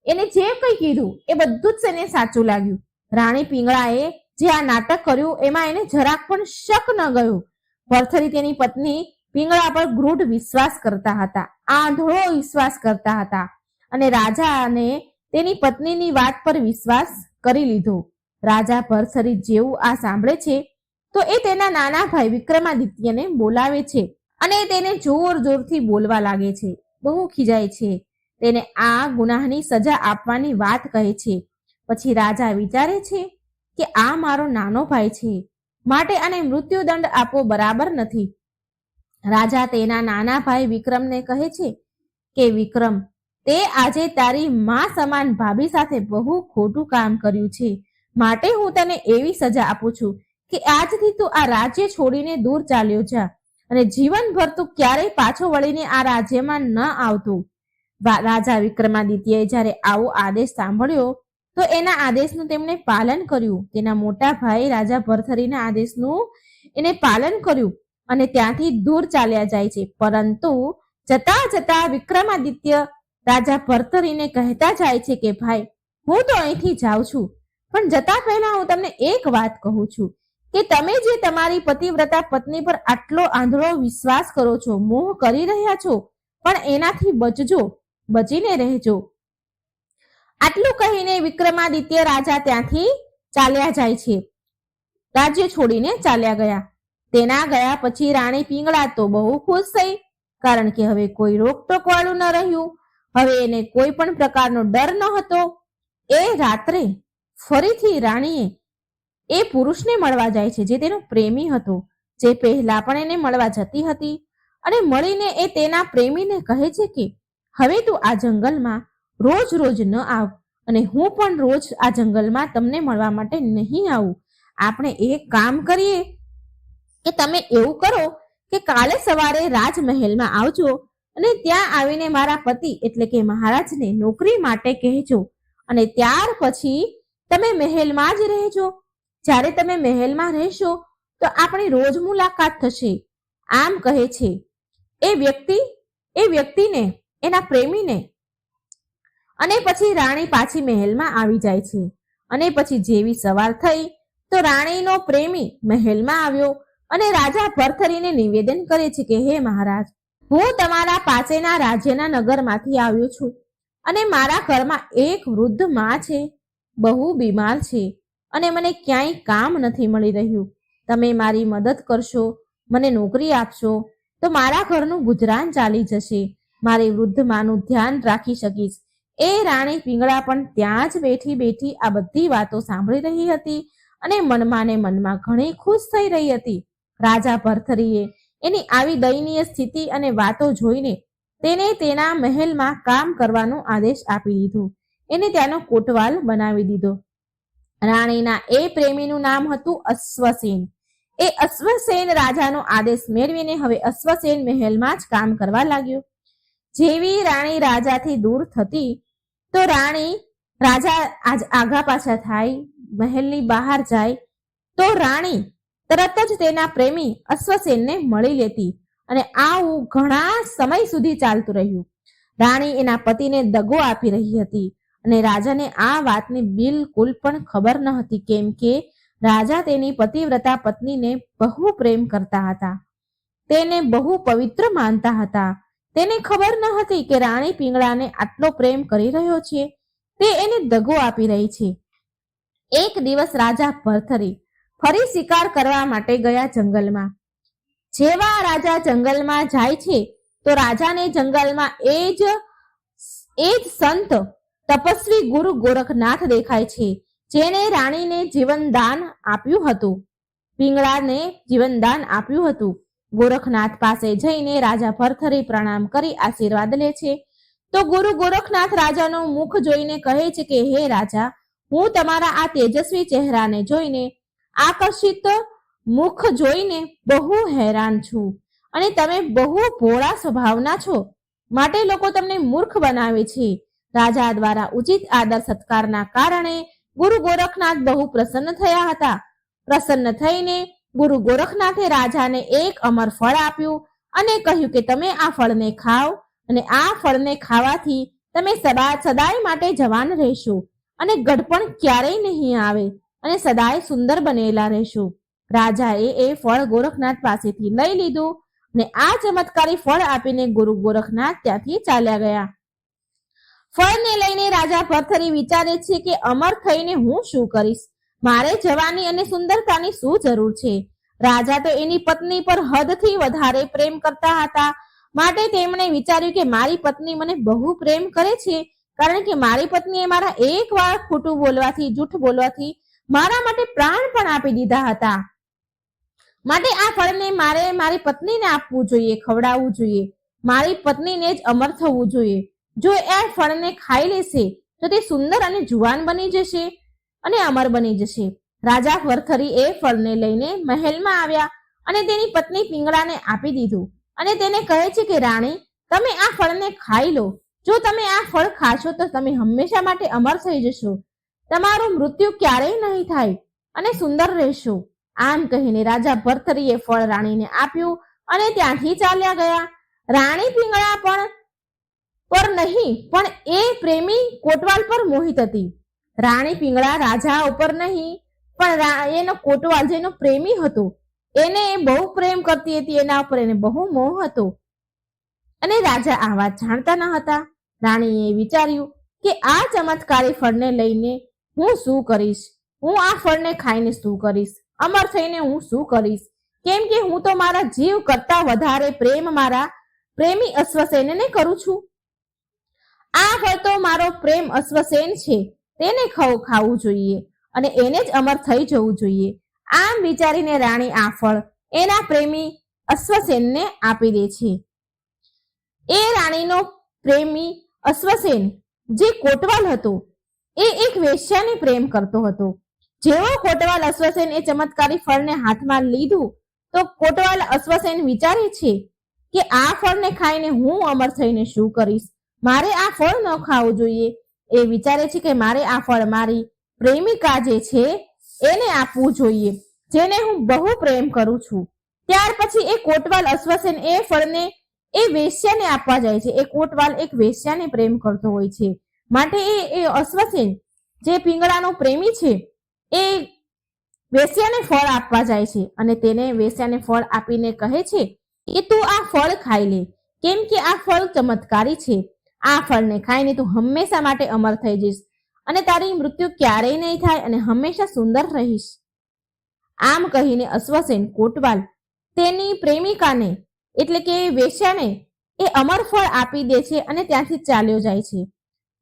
એને જે કંઈ કીધું એ બધું જ તેને સાચું લાગ્યું. રાણી પિંગળાએ જે આ નાટક કર્યું એમાં એને જરાક પણ શક ન ગયો. ભરથરી તેની પત્ની પિંગળા પર ગૃઢ વિશ્વાસ કરતા હતા, આંધળો વિશ્વાસ કરતા હતા અને રાજાને તેની પત્નીની વાત પર વિશ્વાસ કરી લીધો. રાજા ભરથરી જેવું આ સાંભળે છે તો એ તેના નાના ભાઈ વિક્રમાદિત્યને બોલાવે છે અને તેને જોર જોરથી બોલવા લાગે છે. બહુ ખીજાય છે. તેને આ ગુનાહની સજા આપવાની વાત કહે છે. પછી રાજા વિચારે છે કે આ મારો નાનો ભાઈ છે, માટે આને મૃત્યુદંડ આપવો બરાબર નથી. રાજા તેના નાના ભાઈ વિક્રમને કહે છે કે વિક્રમ, તે આજે તારી માં સમાન ભાભી સાથે બહુ ખોટું કામ કર્યું છે, માટે હું તને એવી સજા આપું છું કે આજથી તું આ રાજ્ય છોડીને દૂર ચાલ્યો જા અને જીવનભર તું ક્યારેય પાછો વળીને આ રાજ્યમાં ન આવતો. રાજા વિક્રમાદિત્યએ જ્યારે આવો આદેશ સાંભળ્યો તો એના આદેશનું તેમણે પાલન કર્યું. તેના મોટા ભાઈ રાજા ભરથરીના આદેશનું એને પાલન કર્યું અને ત્યાંથી દૂર ચાલ્યા જાય છે. પરંતુ જતા જતા વિક્રમાદિત્ય રાજા ભરથરીને કહેતા જાય છે કે ભાઈ, હું તો અહીંથી જાઉં છું, પણ જતા પહેલા હું તમને એક વાત કહું છું કે તમે જે તમારી પતિવ્રતા પત્ની પર આટલો આંધળો વિશ્વાસ કરો છો, મોહ કરી રહ્યા છો, પણ એનાથી બચજો, બચીને રહેજો. આટલું કહીને વિક્રમાદિત્ય રાજા ત્યાંથી ચાલ્યા જાય છે, રાજ્ય છોડીને ચાલ્યા ગયા. તેના ગયા પછી રાણી પિંગળા તો બહુ ખુશ થઈ, કારણ કે હવે કોઈ રોકટોક વાળું ન રહ્યું. હવે એને કોઈ પણ પ્રકારનો ડર ન હતો. એ રાત્રે ફરીથી રાણીએ એ પુરુષને મળવા જાય છે જે તેનો પ્રેમી હતો, જે પહેલા પણ એને મળવા જતી હતી. અને મળીને એ તેના પ્રેમીને કહે છે કે હવે તું આ જંગલમાં રોજ રોજ ન આવ અને હું પણ રોજ આ જંગલમાં તમને મળવા માટે નહીં આવું. આપણે એક કામ કરીએ કે તમે એવું કરો કે કાલે સવારે રાજમહેલમાં આવજો અને ત્યાં આવીને મારા પતિ એટલે કે મહારાજને નોકરી માટે કહેજો અને ત્યાર પછી તમે મહેલમાં જ રહેજો. જ્યારે તમે મહેલમાં રહેશો તો આપણી રોજ મુલાકાત થશે. આમ કહે છે એ વ્યક્તિને એના પ્રેમીને. અને પછી રાણી પાછી મહેલમાં આવી જાય છે. અને પછી જેવી સવાર થઈ તો રાણીનો પ્રેમી મહેલમાં આવ્યો અને રાજા ભરથરીને નિવેદન કરે છે કે હે મહારાજ, હું તમારા પાસેના રાજ્યના નગરમાંથી આવ્યો છું અને મારા ઘરમાં એક વૃદ્ધ માં છે, બહુ બીમાર છે અને મને ક્યાંય કામ નથી મળી રહ્યું. તમે મારી મદદ કરશો, મને નોકરી આપશો તો મારા ઘરનું ગુજરાન ચાલી જશે, મારી વૃદ્ધ માનું ધ્યાન રાખી શકીશ. એ રાણી પિંગળા પણ ત્યાં જ બેઠી બેઠી આ બધી વાતો સાંભળી રહી હતી અને મનમાં ને મનમાં ઘણી ખુશ થઈ રહી હતી. રાજા ભરથરીએ એની આવી દયનીય સ્થિતિ અને વાતો જોઈને તેને તેના મહેલમાં કામ કરવાનો આદેશ આપી દીધો. એને ત્યાંનો કોટવાલ બનાવી દીધો. રાણીના એ પ્રેમીનું નામ હતું અશ્વસેન. એ અશ્વસેન રાજાનો આદેશ મેળવીને હવે અશ્વસેન મહેલમાં જ કામ કરવા લાગ્યો. જેવી રાણી રાજાથી દૂર થતી તો રાજા આગા પાછા થાય, મહેલની બહાર જાય તો રાણી તરત જ તેના પ્રેમી અશ્વસેનને મળી લેતી અને આવું ઘણા સમય સુધી ચાલતું રહ્યું. રાણી એના પતિને દગો આપી રહી હતી અને રાજાને આ વાતની બિલકુલ પણ ખબર ન હતી, કેમ કે રાજા તેની પતિવ્રતા પત્નીને બહુ પ્રેમ કરતા હતા, તેને બહુ પવિત્ર માનતા હતા. તેને ખબર ન હતી કે રાણી પિંગળાને આટલો પ્રેમ કરી રહ્યો છે, તે એને દગો આપી રહી છે. એક દિવસ રાજા ભરથરી ફરી શિકાર કરવા માટે ગયા જંગલમાં. જેવા રાજા જંગલમાં જાય છે તો રાજાને જંગલમાં એ જ સંત તપસ્વી ગુરુ ગોરખનાથ દેખાય છે, જેને રાણીને જીવનદાન આપ્યું હતું, પિંગળાને જીવનદાન આપ્યું હતું. ગોરખનાથ પાસે જઈને રાજા ભરથરી પ્રણામ કરી આશીર્વાદ લે છે તો ગુરુ ગોરખનાથ રાજાનું મુખ જોઈને કહે છે કે હે રાજા, હું તમારા આ તેજસ્વી ચહેરાને જોઈને આકર્ષિત મુખ જોઈને બહુ હેરાન છું અને તમે બહુ ભોળા સ્વભાવના છો, માટે લોકો તમને મૂર્ખ બનાવે છે. રાજા દ્વારા ઉચિત આદર સત્કારના કારણે ગુરુ ગોરખનાથ બહુ પ્રસન્ન થયા હતા. પ્રસન્ન થઈને ગુરુ ગોરખનાથે રાજાને એક અમર ફળ આપ્યું અને કહ્યું કે તમે આ ફળને ખાઓ અને આ ફળને ખાવાથી તમે સદાય માટે જવાન રહેશો અને ગડપણ ક્યારેય નહીં આવે અને સદાય સુંદર બનેલા રહેશો. રાજાએ એ ફળ ગોરખનાથ પાસેથી લઈ લીધું અને આ ચમત્કારી ફળ આપીને ગુરુ ગોરખનાથ ત્યાંથી ચાલ્યા ગયા. ફળને લઈને રાજા ભરથરી વિચારે છે કે અમર થઈને હું શું કરીશ, મારે જવાની અને સુંદરતાની શું જરૂર છે. રાજા તો એની પત્ની પર હદથી વધારે પ્રેમ કરતા હતા, માટે તેમણે વિચાર્યું કે મારી પત્ની મને બહુ પ્રેમ કરે છે, કારણ કે મારી પત્નીએ મારા એક વાર ખોટું બોલવાથી, જૂઠ બોલવાથી મારા માટે પ્રાણ પણ આપી દીધા હતા. માટે આ ફળને મારે મારી પત્નીને આપવું જોઈએ, ખવડાવવું જોઈએ. મારી પત્નીને જ અમર થવું જોઈએ. જો એ ફળને ખાઈ લેશે તો તે સુંદર અને જુવાન બની જશે અને અમર બની જશે. રાજા ભરથરી એ ફળને લઈને મહેલમાં આવ્યા અને તેની પત્ની પિંગળાને આપી દીધું અને તેને કહે છે કે રાણી, તમે આ ફળને ખાઈ લો. જો તમે આ ફળ ખાશો તો તમે હંમેશા માટે અમર થઈ જશો, તમારું મૃત્યુ ક્યારેય નહીં થાય અને સુંદર રહેશો. આમ કહીને રાજા ભરથરીએ ફળ રાણીને આપ્યું અને ત્યાંથી ચાલ્યા ગયા. રાણી પિંગળા પર નહીં પણ એ પ્રેમી કોટવાલ પર મોહિત હતી. રાણી પિંગળા રાજા ઉપર નહીં પણ એનો કોટવાલ જેનો પ્રેમી હતો એને બહુ પ્રેમ કરતી હતી, એના ઉપર એને બહુ મોહ હતો અને રાજા આ વાત જાણતા ન હતા. રાણીએ વિચાર્યું કે આ ચમત્કારી ફળને લઈને હું શું કરીશ, હું આ ફળને ખાઈને શું કરીશ, અમર થઈને હું શું કરીશ, કેમ કે હું તો મારા જીવ કરતા વધારે પ્રેમ મારા પ્રેમી અશ્વસેનને કરું છું. આ ફળ તો મારો પ્રેમ અશ્વસેન છે તેને ખાવું જોઈએ અને એને જ અમર થઈ જવું જોઈએ. આમ વિચારીને રાણી આ ફળ એના પ્રેમી અશ્વસેનને આપી દે છે. એ રાણીનો પ્રેમી અશ્વસેન જે કોટવાલ હતો એ એક વેશ્યાને પ્રેમ કરતો હતો. જેવો કોટવાલ અશ્વસેન એ ચમત્કારી ફળને હાથમાં લીધું તો કોટવાલ અશ્વસેન વિચારે છે કે આ ફળને ખાઈને હું અમર થઈને શું કરીશ, મારે આ ફળ ન ખાવું જોઈએ. એ વિચારે છે કે મારે આ ફળ મારી પ્રેમિકા જે છે એને આપવું જોઈએ, જેને હું બહુ પ્રેમ કરું છું. ત્યાર પછી એ કોટવાલ અશ્વસેન એ ફળને એ વેશ્યાને આપવા જાય છે. એ કોટવાલ એક વેશ્યાને પ્રેમ કરતો હોય છે, માટે એ અશ્વસેન જે પિંગળાનો પ્રેમી છે એ વેશ્યાને ફળ આપવા જાય છે અને તેને વેશ્યાને ફળ આપીને કહે છે કે તું આ ફળ ખાઈ લે, કેમ કે આ ફળ ચમત્કારી છે. આ ફળને ખાઈને તું હંમેશા માટે અમર થઈ જઈશ અને તારી મૃત્યુ ક્યારેય નહીં થાય અને હંમેશા સુંદર રહીશ. આમ કહીને અશ્વસેન કોટવાલ તેની પ્રેમિકાને એટલે કે વેશ્યાને એ અમર ફળ આપી દે છે અને ત્યાંથી ચાલ્યો જાય છે.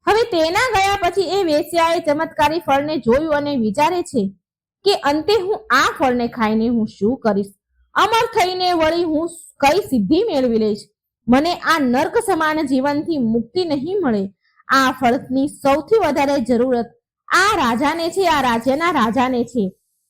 હવે તેના ગયા પછી એ વેશ્યાએ ચમત્કારી ફળને જોયું અને વિચારે છે કે અંતે હું આ ફળને ખાઈને હું શું કરીશ, અમર થઈને વળી હું કઈ સિદ્ધિ મેળવી લઈશ, મને આ નર્ક સમાન જીવનથી મુક્તિ નહીં મળે. આ ફળની સૌથી વધારે જરૂરત આ રાજાને છે, આ રાજ્યના રાજાને છે.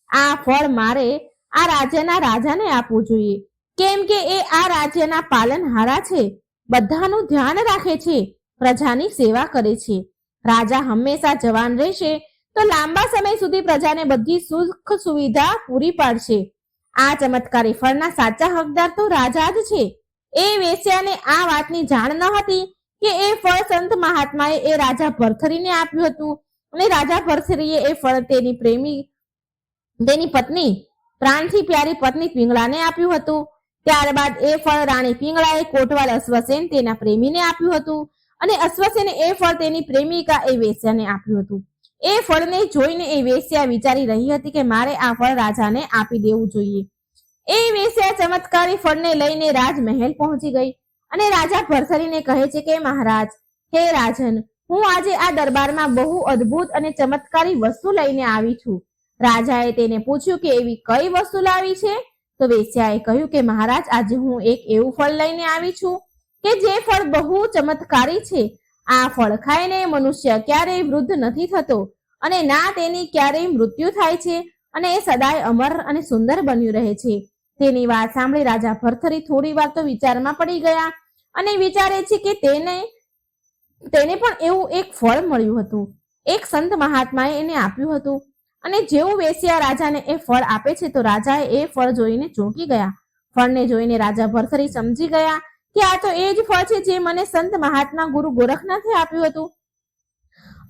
આ ફળ મારે આ રાજ્યના રાજાને આપવું જોઈએ, કેમ કે એ આ રાજ્યના પાલનહારા છે, બધાનું ધ્યાન રાખે છે, પ્રજાની સેવા કરે છે. રાજા હંમેશા જવાન રહેશે તો લાંબા સમય સુધી પ્રજાને બધી સુખ સુવિધા પૂરી પાડશે. આ ચમત્કારી ફળના સાચા હકદાર તો રાજા જ છે. એ વેશ્યાને આ વાતની જાણ ન હતી કે એ ફળ સંત મહાત્માએ એ રાજા ભરથરીને આપ્યું હતું અને રાજા ભરથરીએ એ ફળ તેની પત્ની પ્રાણથી પ્યારી પત્ની પિંગળાને આપ્યું હતું. ત્યારબાદ એ ફળ રાણી પિંગળાએ કોટવાલ અશ્વસેન તેના પ્રેમીને આપ્યું હતું અને અશ્વસેને એ ફળ તેની પ્રેમિકા એ વેશ્યાને આપ્યું હતું. એ ફળને જોઈને એ વેશ્યા વિચારી રહી હતી કે મારે આ ફળ રાજાને આપી દેવું જોઈએ. એ વેશ્યા ચમત્કારી ફળને લઈને રાજમહેલ પહોંચી ગઈ અને રાજા ભરથરીને કહે છે કે મહારાજ, હે રાજન, હું આજે આ દરબારમાં બહુ અદ્ભુત અને ચમત્કારી વસ્તુ લઈને આવી છું. રાજાએ તેને પૂછ્યું કે એવી કઈ વસ્તુ લાવી છે? તો વેશ્યાએ કહ્યું કે મહારાજ, આજે હું એક એવું ફળ લઈને આવી છું કે જે ફળ બહુ ચમત્કારી છે. આ ફળ ખાઈને મનુષ્ય ક્યારેય વૃદ્ધ નથી થતો અને ના તેની ક્યારેય મૃત્યુ થાય છે અને એ સદાય અમર અને સુંદર બન્યું રહે છે. તેની વાત સાંભળી રાજા ભરથરી થોડી વાર તો વિચારમાં પડી ગયા અને વિચારે છે કે તેને પણ એવું એક ફળ મળ્યું હતું, એક સંત મહાત્માએ એને આપ્યું હતું અને જેવું વેશ્યા રાજાને એ ફળ આપે છે તો રાજાએ એ ફળ જોઈને ચોંકી ગયા. ફળને જોઈને રાજા ભરથરી સમજી ગયા કે આ તો એ જ ફળ છે જે મને સંત મહાત્મા ગુરુ ગોરખનાથે આપ્યું હતું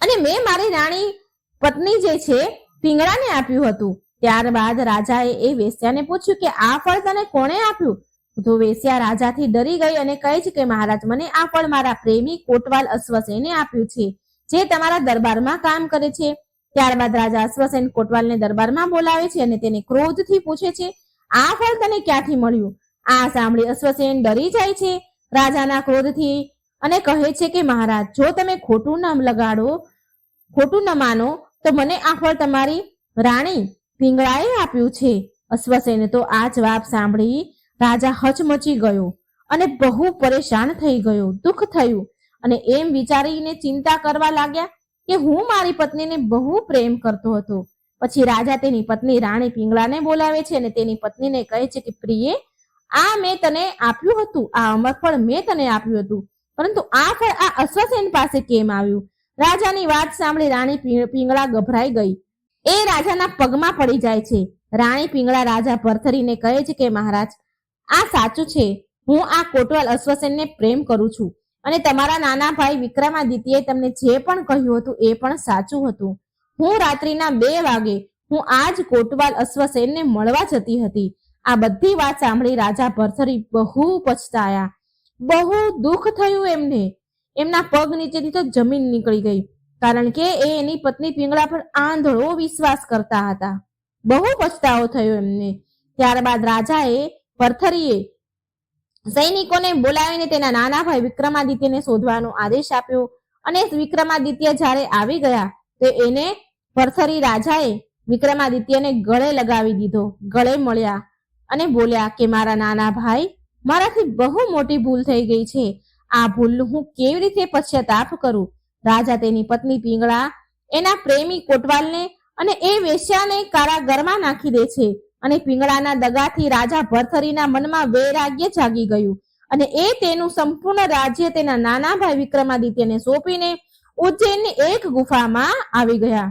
અને મેં મારી રાણી પત્ની જે છે પિંગળાને આપ્યું હતું. ત્યારબાદ રાજાએ એ વેશ્યાને પૂછ્યું કે આ ફળ તને કોણે આપ્યું? તો વેશ્યા રાજાથી ડરી ગઈ અને કહે છે કે મહારાજ, મને આ ફળ મારા પ્રેમી કોટવાલ અશ્વસેને આપ્યું છે, જે તમારા દરબારમાં કામ કરે છે. ત્યારબાદ રાજા અશ્વસેન કોટવાલને દરબારમાં બોલાવે છે અને તેને ક્રોધથી પૂછે છે, આ ફળ તને ક્યાંથી મળ્યું? આ સાંભળી અશ્વસેન ડરી જાય છે રાજાના ક્રોધથી અને કહે છે કે મહારાજ, જો તમે ખોટું ન માનો તો મને આ ફળ તમારી રાણી પિંગળાએ આપ્યું છે. અશ્વસેન તો આ જવાબ સાંભળી રાજા હચમચી ગયો અને બહુ પરેશાન થઈ ગયો, દુઃખ થયું અને એમ વિચારીને ચિંતા કરવા લાગ્યા કે હું મારી પત્નીને બહુ પ્રેમ કરતો હતો. પછી રાજા તેની પત્ની રાણી પિંગળાને બોલાવે છે અને તેની પત્નીને કહે છે કે પ્રિયે, આ મેં તને આપ્યું હતું, આ અમરફળ મેં તને આપ્યું હતું, પરંતુ આ ફળ આ અશ્વસેન પાસે કેમ આવ્યું? રાજાની વાત સાંભળી રાણી પિંગળા ગભરાઈ ગઈ. એ રાજાના પગમાં પડી જાય છે. રાણી પિંગળા રાજા ભરથરીને કહે છે કે મહારાજ, આ સાચું છે, હું આ કોટવાલ અશ્વસેનને પ્રેમ કરું છું અને તમારા નાના ભાઈ વિક્રમાદિત્યએ તમને જે પણ કહ્યું હતું એ પણ સાચું હતું. હું રાત્રિના 2 વાગે હું આજ કોટવાલ અશ્વસેનને મળવા જતી હતી. આ બધી વાત સાંભળી રાજા ભરથરી બહુ પછતાયા, બહુ દુઃખ થયું એમને. એમના પગ નીચેથી તો જમીન નીકળી ગઈ, કારણ કે એ એની પત્ની પિંગળા પર આંધળો વિશ્વાસ કરતા હતા. બહુ પછતાવો થયો એમને. ત્યારબાદ રાજાએ ભરથરીએ સૈનિકોને બોલાવીને તેના નાના ભાઈ વિક્રમાદિત્યને શોધવાનો આદેશ આપ્યો અને વિક્રમાદિત્ય જ્યારે આવી ગયા તો એને ભરથરી રાજાએ વિક્રમાદિત્યને ગળે લગાવી દીધો. ગળે મળ્યા અને બોલ્યા કે મારા નાના ભાઈ, મારાથી બહુ મોટી ભૂલ થઈ ગઈ છે. આ ભૂલનું હું કેવી રીતે પશ્ચાતાપ કરું? રાજા તેની પત્ની પિંગળા, એના પ્રેમી કોટવાલને અને એ વેશ્યાને કારાગરમાં નાખી દે છે. અને પિંગળાના દગાથી રાજા ભરથરીના મનમાં વૈરાગ્ય જાગી ગયું અને એ તેનું સંપૂર્ણ રાજ્ય તેના નાના ભાઈ વિક્રમાદિત્યને સોંપીને ઉજ્જૈનની એક ગુફામાં આવી ગયા.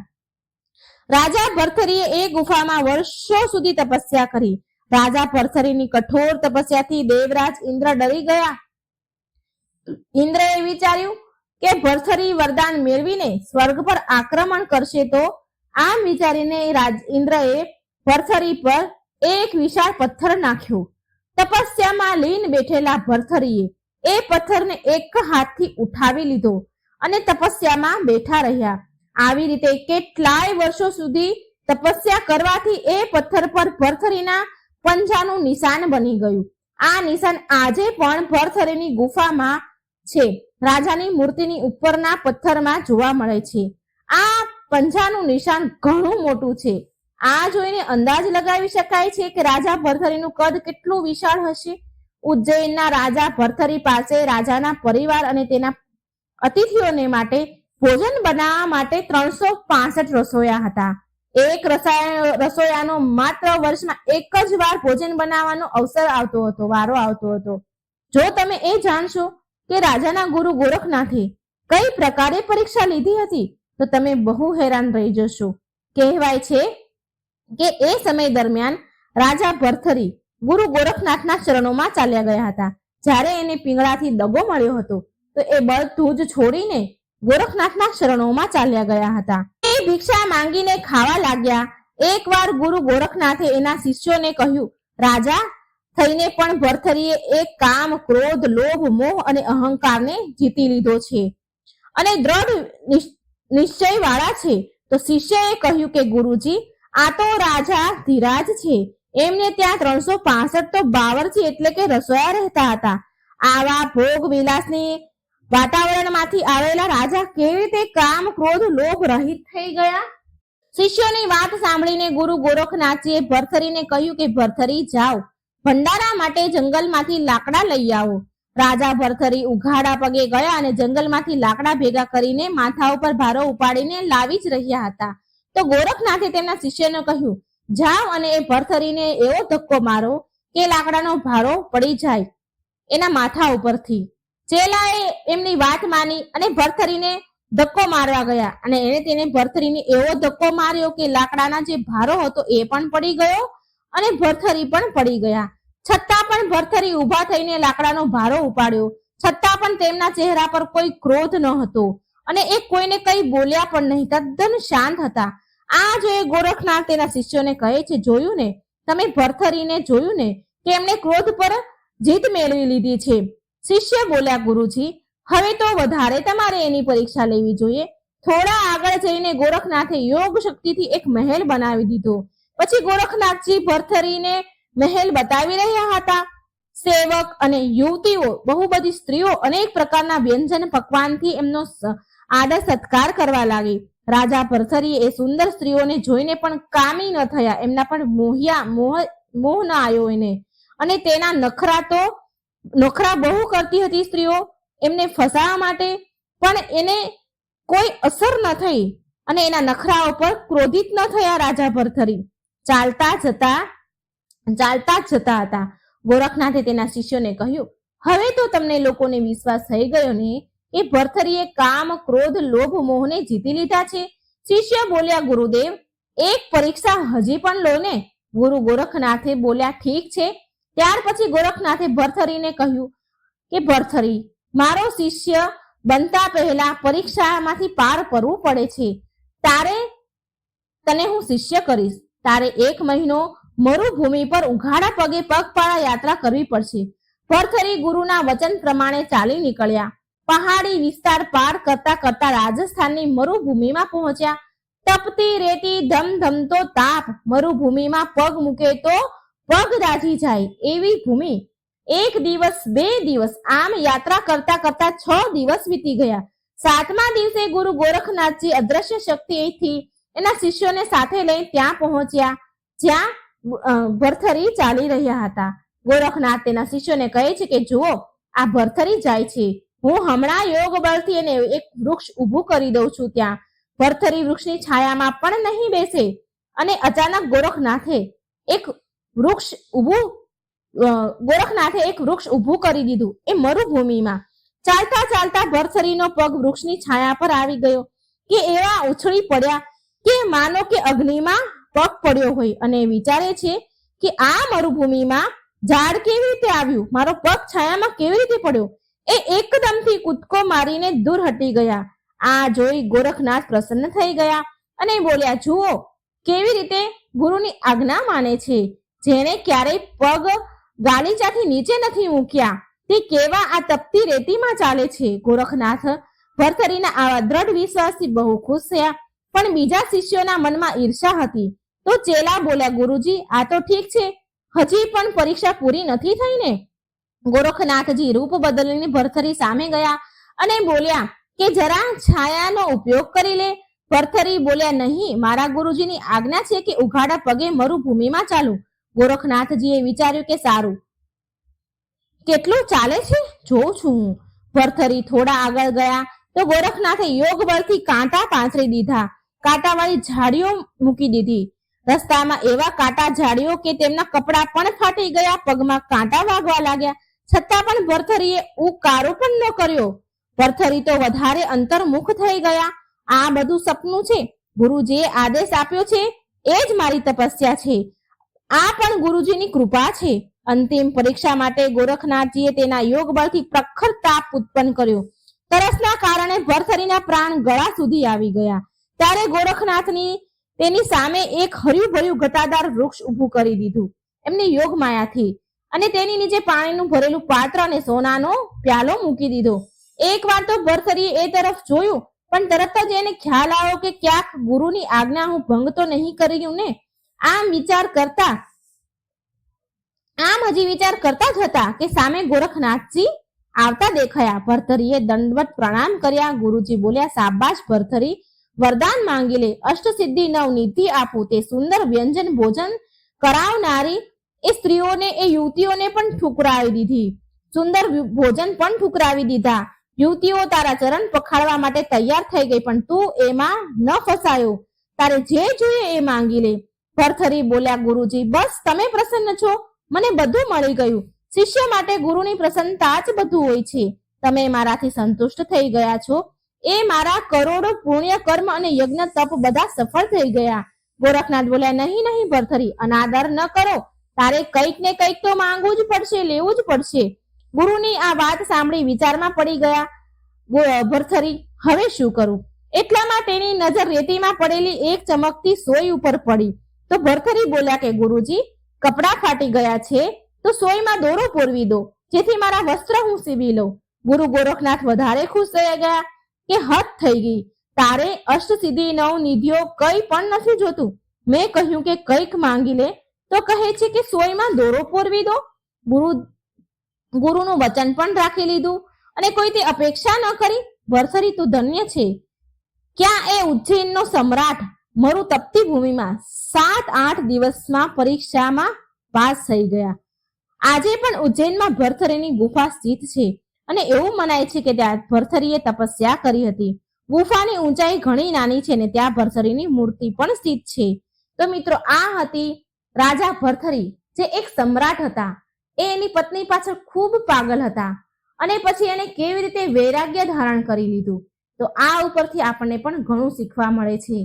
રાજા ભરથરીએ એ ગુફામાં વર્ષો સુધી તપસ્યા કરી. રાજા ભરથરીની કઠોર તપસ્યાથી દેવરાજ ઇન્દ્ર ડરી ગયા. ઇન્દ્રએ વિચાર્યું કે ભરથરી વરદાન મેળવીને સ્વર્ગ પર આક્રમણ કરશે. તો આમ વિચારીને ઇન્દ્રએ ભરથરી પર એક વિશાળ પથ્થર નાખ્યો. તપસ્યામાં લીન બેઠેલા ભરથરીએ એ પથ્થરને એક હાથથી ઉઠાવી લીધો અને તપસ્યામાં બેઠા રહ્યા. આવી રીતે કેટલાય વર્ષો સુધી તપસ્યા કરવાથી એ પથ્થર પર ભરથરીના પંજાનું નિશાન બની ગયું. આ નિશાન આજે પણ ભરથરીની ગુફામાં છે. રાજાની મૂર્તિની ઉપરના પથ્થરમાં જોવા મળે છે. આ પંજાનું નિશાન ઘણું મોટું છે. આ જોઈને અંદાજ લગાવી શકાય છે કે રાજા ભરથરીનું કદ કેટલું વિશાળ હશે. ઉજ્જૈનના રાજા ભરથરી પાસે રાજાના પરિવાર અને તેના અતિથિઓને માટે ભોજન બનાવવા માટે 365 રસોયા હતા. એક રસોયાનો માત્ર વર્ષમાં એક જ વાર ભોજન બનાવવાનો અવસર આવતો હતો, વારો આવતો હતો. જો તમે એ જાણશો કે રાજાના ગુરુ ગોરખનાથે કઈ પ્રકારે પરીક્ષા લીધી હતી તો તમે બહુ હેરાન રહી જશો. કહેવાય છે કે એ સમય દરમિયાન રાજા ભરથરી ગુરુ ગોરખનાથના ચરણોમાં ચાલ્યા ગયા હતા. જ્યારે એને પિંગળાથી દગો મળ્યો હતો તો એ બધું જ છોડીને ગોરખનાથના ચરણોમાં ચાલ્યા ગયા હતા. એ ભિક્ષા માંગીને ખાવા લાગ્યા. એકવાર ગુરુ ગોરખનાથે એના શિષ્યોને કહ્યું, રાજા થઈને પણ ભરથરીએ એક કામ, ક્રોધ, લોભ, મોહ અને અહંકારને જીતી લીધો છે અને દ્રઢ નિશ્ચય વાળા છે. તો શિષ્યએ કહ્યું કે ગુરુજી, આ તો રાજા ધીરાજ છે. એમને ત્યાં 365 તો બાવરચી એટલે કે રસોયા રહેતા હતા. આવા ભોગ વિલાસની વાતાવરણમાંથી આવેલા રાજા કેવી રીતે કામ, ક્રોધ, લોભ રહિત થઈ ગયા? શિષ્યોની વાત સાંભળીને ગુરુ ગોરખનાથજીએ ભરથરીને કહ્યું કે ભરથરી જાઓ, ભંડારા માટે જંગલમાંથી લાકડા લઈ આવો. રાજા ભરથરી ઉઘાડા પગે ગયા અને જંગલમાંથી લાકડા ભેગા કરીને માથા ઉપર ભારો ઉપાડીને લાવી જ રહ્યા હતા. તો ગોરખનાથે તેમના શિષ્યને કહ્યું, જાઓ અને એ ભરથરીને એવો ધક્કો મારો કે લાકડાનો ભારો પડી જાય એના માથા ઉપરથી. ચેલાએ એમની વાત માની અને ભરથરીને ધક્કો મારવા ગયા અને તેને ભરથરીને એવો ધક્કો માર્યો કે લાકડાના જે ભારો હતો એ પણ પડી ગયો અને ભરથરી પણ પડી ગયા. છતાં પણ ભરથરી ઊભા થઈને લાકડાનો ભારો ઉપાડ્યો. છતાં પણ તેમના ચહેરા પર કોઈ ક્રોધ ન હતો અને એ કોઈને કઈ બોલ્યા પણ નહીં, તદ્દન શાંત હતા. આ જોઈ ગોરખનાથ તેના શિષ્યોને કહે છે, જોયું ને તમે ભરથરીને, જોયું ને કે એમણે ક્રોધ પર જીત મેળવી લીધી છે. શિષ્ય બોલ્યા, ગુરુજી, હવે તો વધારે તમારે એની પરીક્ષા લેવી જોઈએ. થોડા આગળ જઈને ગોરખનાથે યોગ શક્તિથી એક મહેલ બનાવી દીધો. પછી ગોરખનાથજી ભરથરીને મહેલ બતાવી રહ્યા હતા. સેવક અને યુવતીઓ, બહુ બધી સ્ત્રીઓ અનેક પ્રકારના વ્યંજન પકવાનથી એમનો આદર સત્કાર કરવા લાગી. રાજા ભરથરી એ સુંદર સ્ત્રીઓને જોઈને પણ કામી ન થયા. એમના પણ મોહ ન આવ્યો એને. અને તેના નખરા બહુ કરતી હતી સ્ત્રીઓ એમને ફસાવા માટે, પણ એને કોઈ અસર ન થઈ અને એના નખરા ઉપર ક્રોધિત ન થયા રાજા ભરથરી. ચાલતા જતા હતા. ગોરખનાથે તેના શિષ્યોને કહ્યું, હવે તો તમને લોકોને વિશ્વાસ થઈ ગયો ને કે ભરથરીએ કામ, ક્રોધ, લોભ, મોહને જીતી લીધા છે? શિષ્ય બોલ્યા, ગુરુદેવ, એક પરીક્ષા હજી પણ લો ને. ગુરુ ગોરખનાથે બોલ્યા, ઠીક છે. ત્યાર પછી ગોરખનાથે ભરથરીને કહ્યું કે ભરથરી, મારો શિષ્ય બનતા પહેલા પરીક્ષામાંથી પાર કરવું પડે છે. તને હું શિષ્ય કરીશ. તારે 1 મહિનો મરુભૂમિ પર ઉઘાડા પગે પગપાળા યાત્રા કરવી પડશે. ભરથરી ગુરુના વચન પ્રમાણે ચાલી નીકળ્યા. પહાડી વિસ્તાર પાર કરતા કરતા રાજસ્થાનની મરુભૂમિમાં પહોંચ્યા. તપતી રેતી, ધમધમતો તાપ, મરુભૂમિમાં પગ મૂકે તો પગ દાઝી જાય એવી ભૂમિ. 1 દિવસ, 2 દિવસ, આમ યાત્રા કરતા કરતા 6 દિવસ વીતી ગયા. સાતમા દિવસે ગુરુ ગોરખનાથજી અદ્રશ્ય શક્તિથી એના શિષ્યોને સાથે લઈ ત્યાં પહોંચ્યા જ્યાં ભરથરી ચાલી રહ્યા હતા. ગોરખનાથ તેના શિષ્યોને કહે છે કે જુઓ, આ ભરથરી જાય છે. હું હમણાં યોગ બળથી એને એક વૃક્ષ ઊભું કરી દઉં છું. ત્યાં ભરથરી વૃક્ષની છાયામાં પણ નહીં બેસે. અને અચાનક ગોરખનાથે એક વૃક્ષ ઊભું કરી દીધું એ મરુભૂમિમાં. ચાલતા ચાલતા ભરથરીનો પગ વૃક્ષની છાયા પર આવી ગયો કે એવા ઉછળી પડ્યા કે માનો કે અગ્નિમાં પગ પડ્યો હોય અને વિચારે છે કે આ મરુભૂમિમાં ઝાડ કેવી રીતે આવ્યું, મારો પગ છાયામાં કેવી રીતે પડ્યો. એ એકદમથી કૂદકો મારીને દૂર હટી ગયા. આ જોઈ ગોરખનાથ પ્રસન્ન થઈ ગયા અને બોલ્યા, જુઓ કેવી રીતે ગુરુની આજ્ઞા માને છે. જેને ક્યારેય પગ ગાલીચાથી નીચે નથી મૂક્યા તે કેવા આ તપતી રેતીમાં ચાલે છે. ગોરખનાથ ભરથરીના આવા દ્રઢ વિશ્વાસથી બહુ ખુશ થયા, પણ બીજા શિષ્યોના મનમાં ઈર્ષા હતી. તો ચેલા બોલ્યા, ગુરુજી આ તો ઠીક છે, હજી પણ પરીક્ષા પૂરી નથી થઈ ને. ગોરખનાથજી રૂપ બદલીને ભરથરી સામે ગયા અને બોલ્યા કે જરા છાયાનો ઉપયોગ કરી લે. ભરથરી બોલ્યા, નહીં, મારા ગુરુજીની આજ્ઞા છે કે ઉઘાડા પગે મરુભૂમિમાં ચાલું. ગોરખનાથજીએ વિચાર્યું કે સારું, કેટલું ચાલે છે જોઉં છું હું. ભરથરી થોડા આગળ ગયા તો ગોરખનાથે યોગ બળથી કાંટા પાંચરી દીધા. કાંટાવાળી ઝાડીઓ મૂકી દીધી. રસ્તામાં એવા કાંટા ઝાડીઓ કે તેમના કપડા પણ ફાટી ગયા, પગમાં કાંટા વાગવા લાગ્યા. છતાં પણ ભરથરીએ ઉકારો પણ ન કર્યો. ભરથરી તો વધારે અંતર્મુખ થઈ ગયા. આ બધું સપનું છે. ગુરુજીએ આદેશ આપ્યો છે એ જ મારી તપસ્યા છે. આ પણ ગુરુજીની કૃપા છે. અંતિમ પરીક્ષા માટે ગોરખનાથજીએ તેના યોગ બળથી પ્રખર તાપ ઉત્પન્ન કર્યો. તરસના કારણે ભરથરીના પ્રાણ ગળા સુધી આવી ગયા. ત્યારે ગોરખનાથની તેની સામે એક હર્યું ભર્યું ઘટાદાર વૃક્ષ ઊભું કરી દીધું એમની યોગ માયાથી, અને તેની નીચે પાણીનું ભરેલું પાત્ર અને સોનાનો પ્યાલો મૂકી દીધો. એકવાર તો ભરથરીએ એ તરફ જોયું, પણ તરત જ એને ખ્યાલ આવ્યો કે ક્યાંક ગુરુની આજ્ઞા હું ભંગ તો નહીં કર્યું ને. આમ હજી વિચાર કરતા જ હતા કે સામે ગોરખનાથજી આવતા દેખાયા. ભરથરીએ દંડવત પ્રણામ કર્યા. ગુરુજી બોલ્યા, શાબાશ ભરથરી, વરદાન માંગી લે. અષ્ટસિદ્ધિ 9 નિધિ આપું. તે સુંદર વ્યંજન ભોજન કરાવનારી એ સ્ત્રીઓને, એ યુવતીઓને પણ ઠુકરાવી દીધી. સુંદર ભોજન પણ ઠુકરાવી દીધા. યુવતીઓ તારા ચરણ પખાડવા માટે તૈયાર થઈ ગઈ, પણ તું એમાં ન ફસાયો. તારે જે જોઈએ એ માંગી લે. ભરથરી બોલ્યા, ગુરુજી બસ તમે પ્રસન્ન છો, મને બધું મળી ગયું. શિષ્ય માટે ગુરુની પ્રસન્નતા જ બધું હોય છે. તમે મારાથી સંતુષ્ટ થઈ ગયા છો. એ મારા કરોડો પુણ્ય કર્મ અને યજ્ઞ તપ બધા સફળ થઈ ગયા. ગોરખનાથ બોલ્યા, નહીં નહીં ભરથરી, અનાદર ન કરો. તારે કંઈક ને કંઈક તો માંગવું જ પડશે, લેવું જ પડશે. ગુરુની આ વાત સાંભળી વિચારમાં પડી ગયા ભરથરી, હવે શું કરું. એટલામાં તેની નજર રેતીમાં પડેલી એક ચમકતી સોય ઉપર પડી. તો ભરથરી બોલ્યા કે ગુરુજી, કપડા ફાટી ગયા છે તો સોયમાં દોરો પોરવી દો, જેથી મારા વસ્ત્ર હું સીવી લઉં. ગુરુ ગોરખનાથ વધારે ખુશ થઈ ગયા કે હદ થઈ ગઈ, તારે અષ્ટસિદ્ધિ 9 નિધિઓ કઈ પણ નથી જોતું. મેં કહ્યું કે કંઈક માંગી લે તો કહે છે કે સોયમાં દોરો પોરવી દો. ગુરુનું વચન પણ રાખી લીધું અને કોઈ તે અપેક્ષા ન કરી. ભરથરી તું ધન્ય છે. ક્યાં એ ઉજ્જૈનનો સમ્રાટ મરુ તપતી ભૂમિમાં 7-8 દિવસમાં પરીક્ષામાં પાસ થઈ ગયા. આજે પણ ઉજ્જૈનમાં ભરથરીની ગુફા સ્થિત છે અને એવું મનાય છે કે ત્યાં ભરથરીએ તપસ્યા કરી હતી. ગુફાની ઊંચાઈ ઘણી નાની છે ને ત્યાં ભરથરીની મૂર્તિ પણ સ્થિત છે. તો મિત્રો, આ હતી રાજા ભરથરી, જે એક સમ્રાટ હતા. એ એની પત્ની પાછળ ખૂબ પાગલ હતા અને પછી એને કેવી રીતે વૈરાગ્ય ધારણ કરી લીધું. તો આ ઉપરથી આપણને પણ ઘણું શીખવા મળે છે.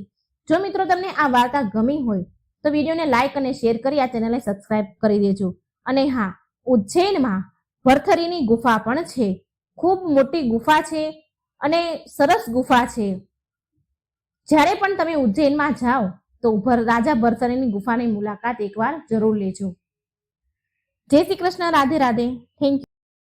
જો મિત્રો તમને આ વાર્તા ગમી હોય તો વિડીયોને લાઈક અને શેર કરી આ ચેનલને સબસ્ક્રાઇબ કરી દેજો. અને હા, ઉજ્જૈનમાં ભરથરીની ગુફા પણ છે. ખૂબ મોટી ગુફા છે અને સરસ ગુફા છે. જ્યારે પણ તમે ઉજ્જૈનમાં જાઓ તો રાજા ભરથરીની ગુફાની મુલાકાત એકવાર જરૂર લેજો. જય શ્રી કૃષ્ણ. રાધે રાધે. Thank you.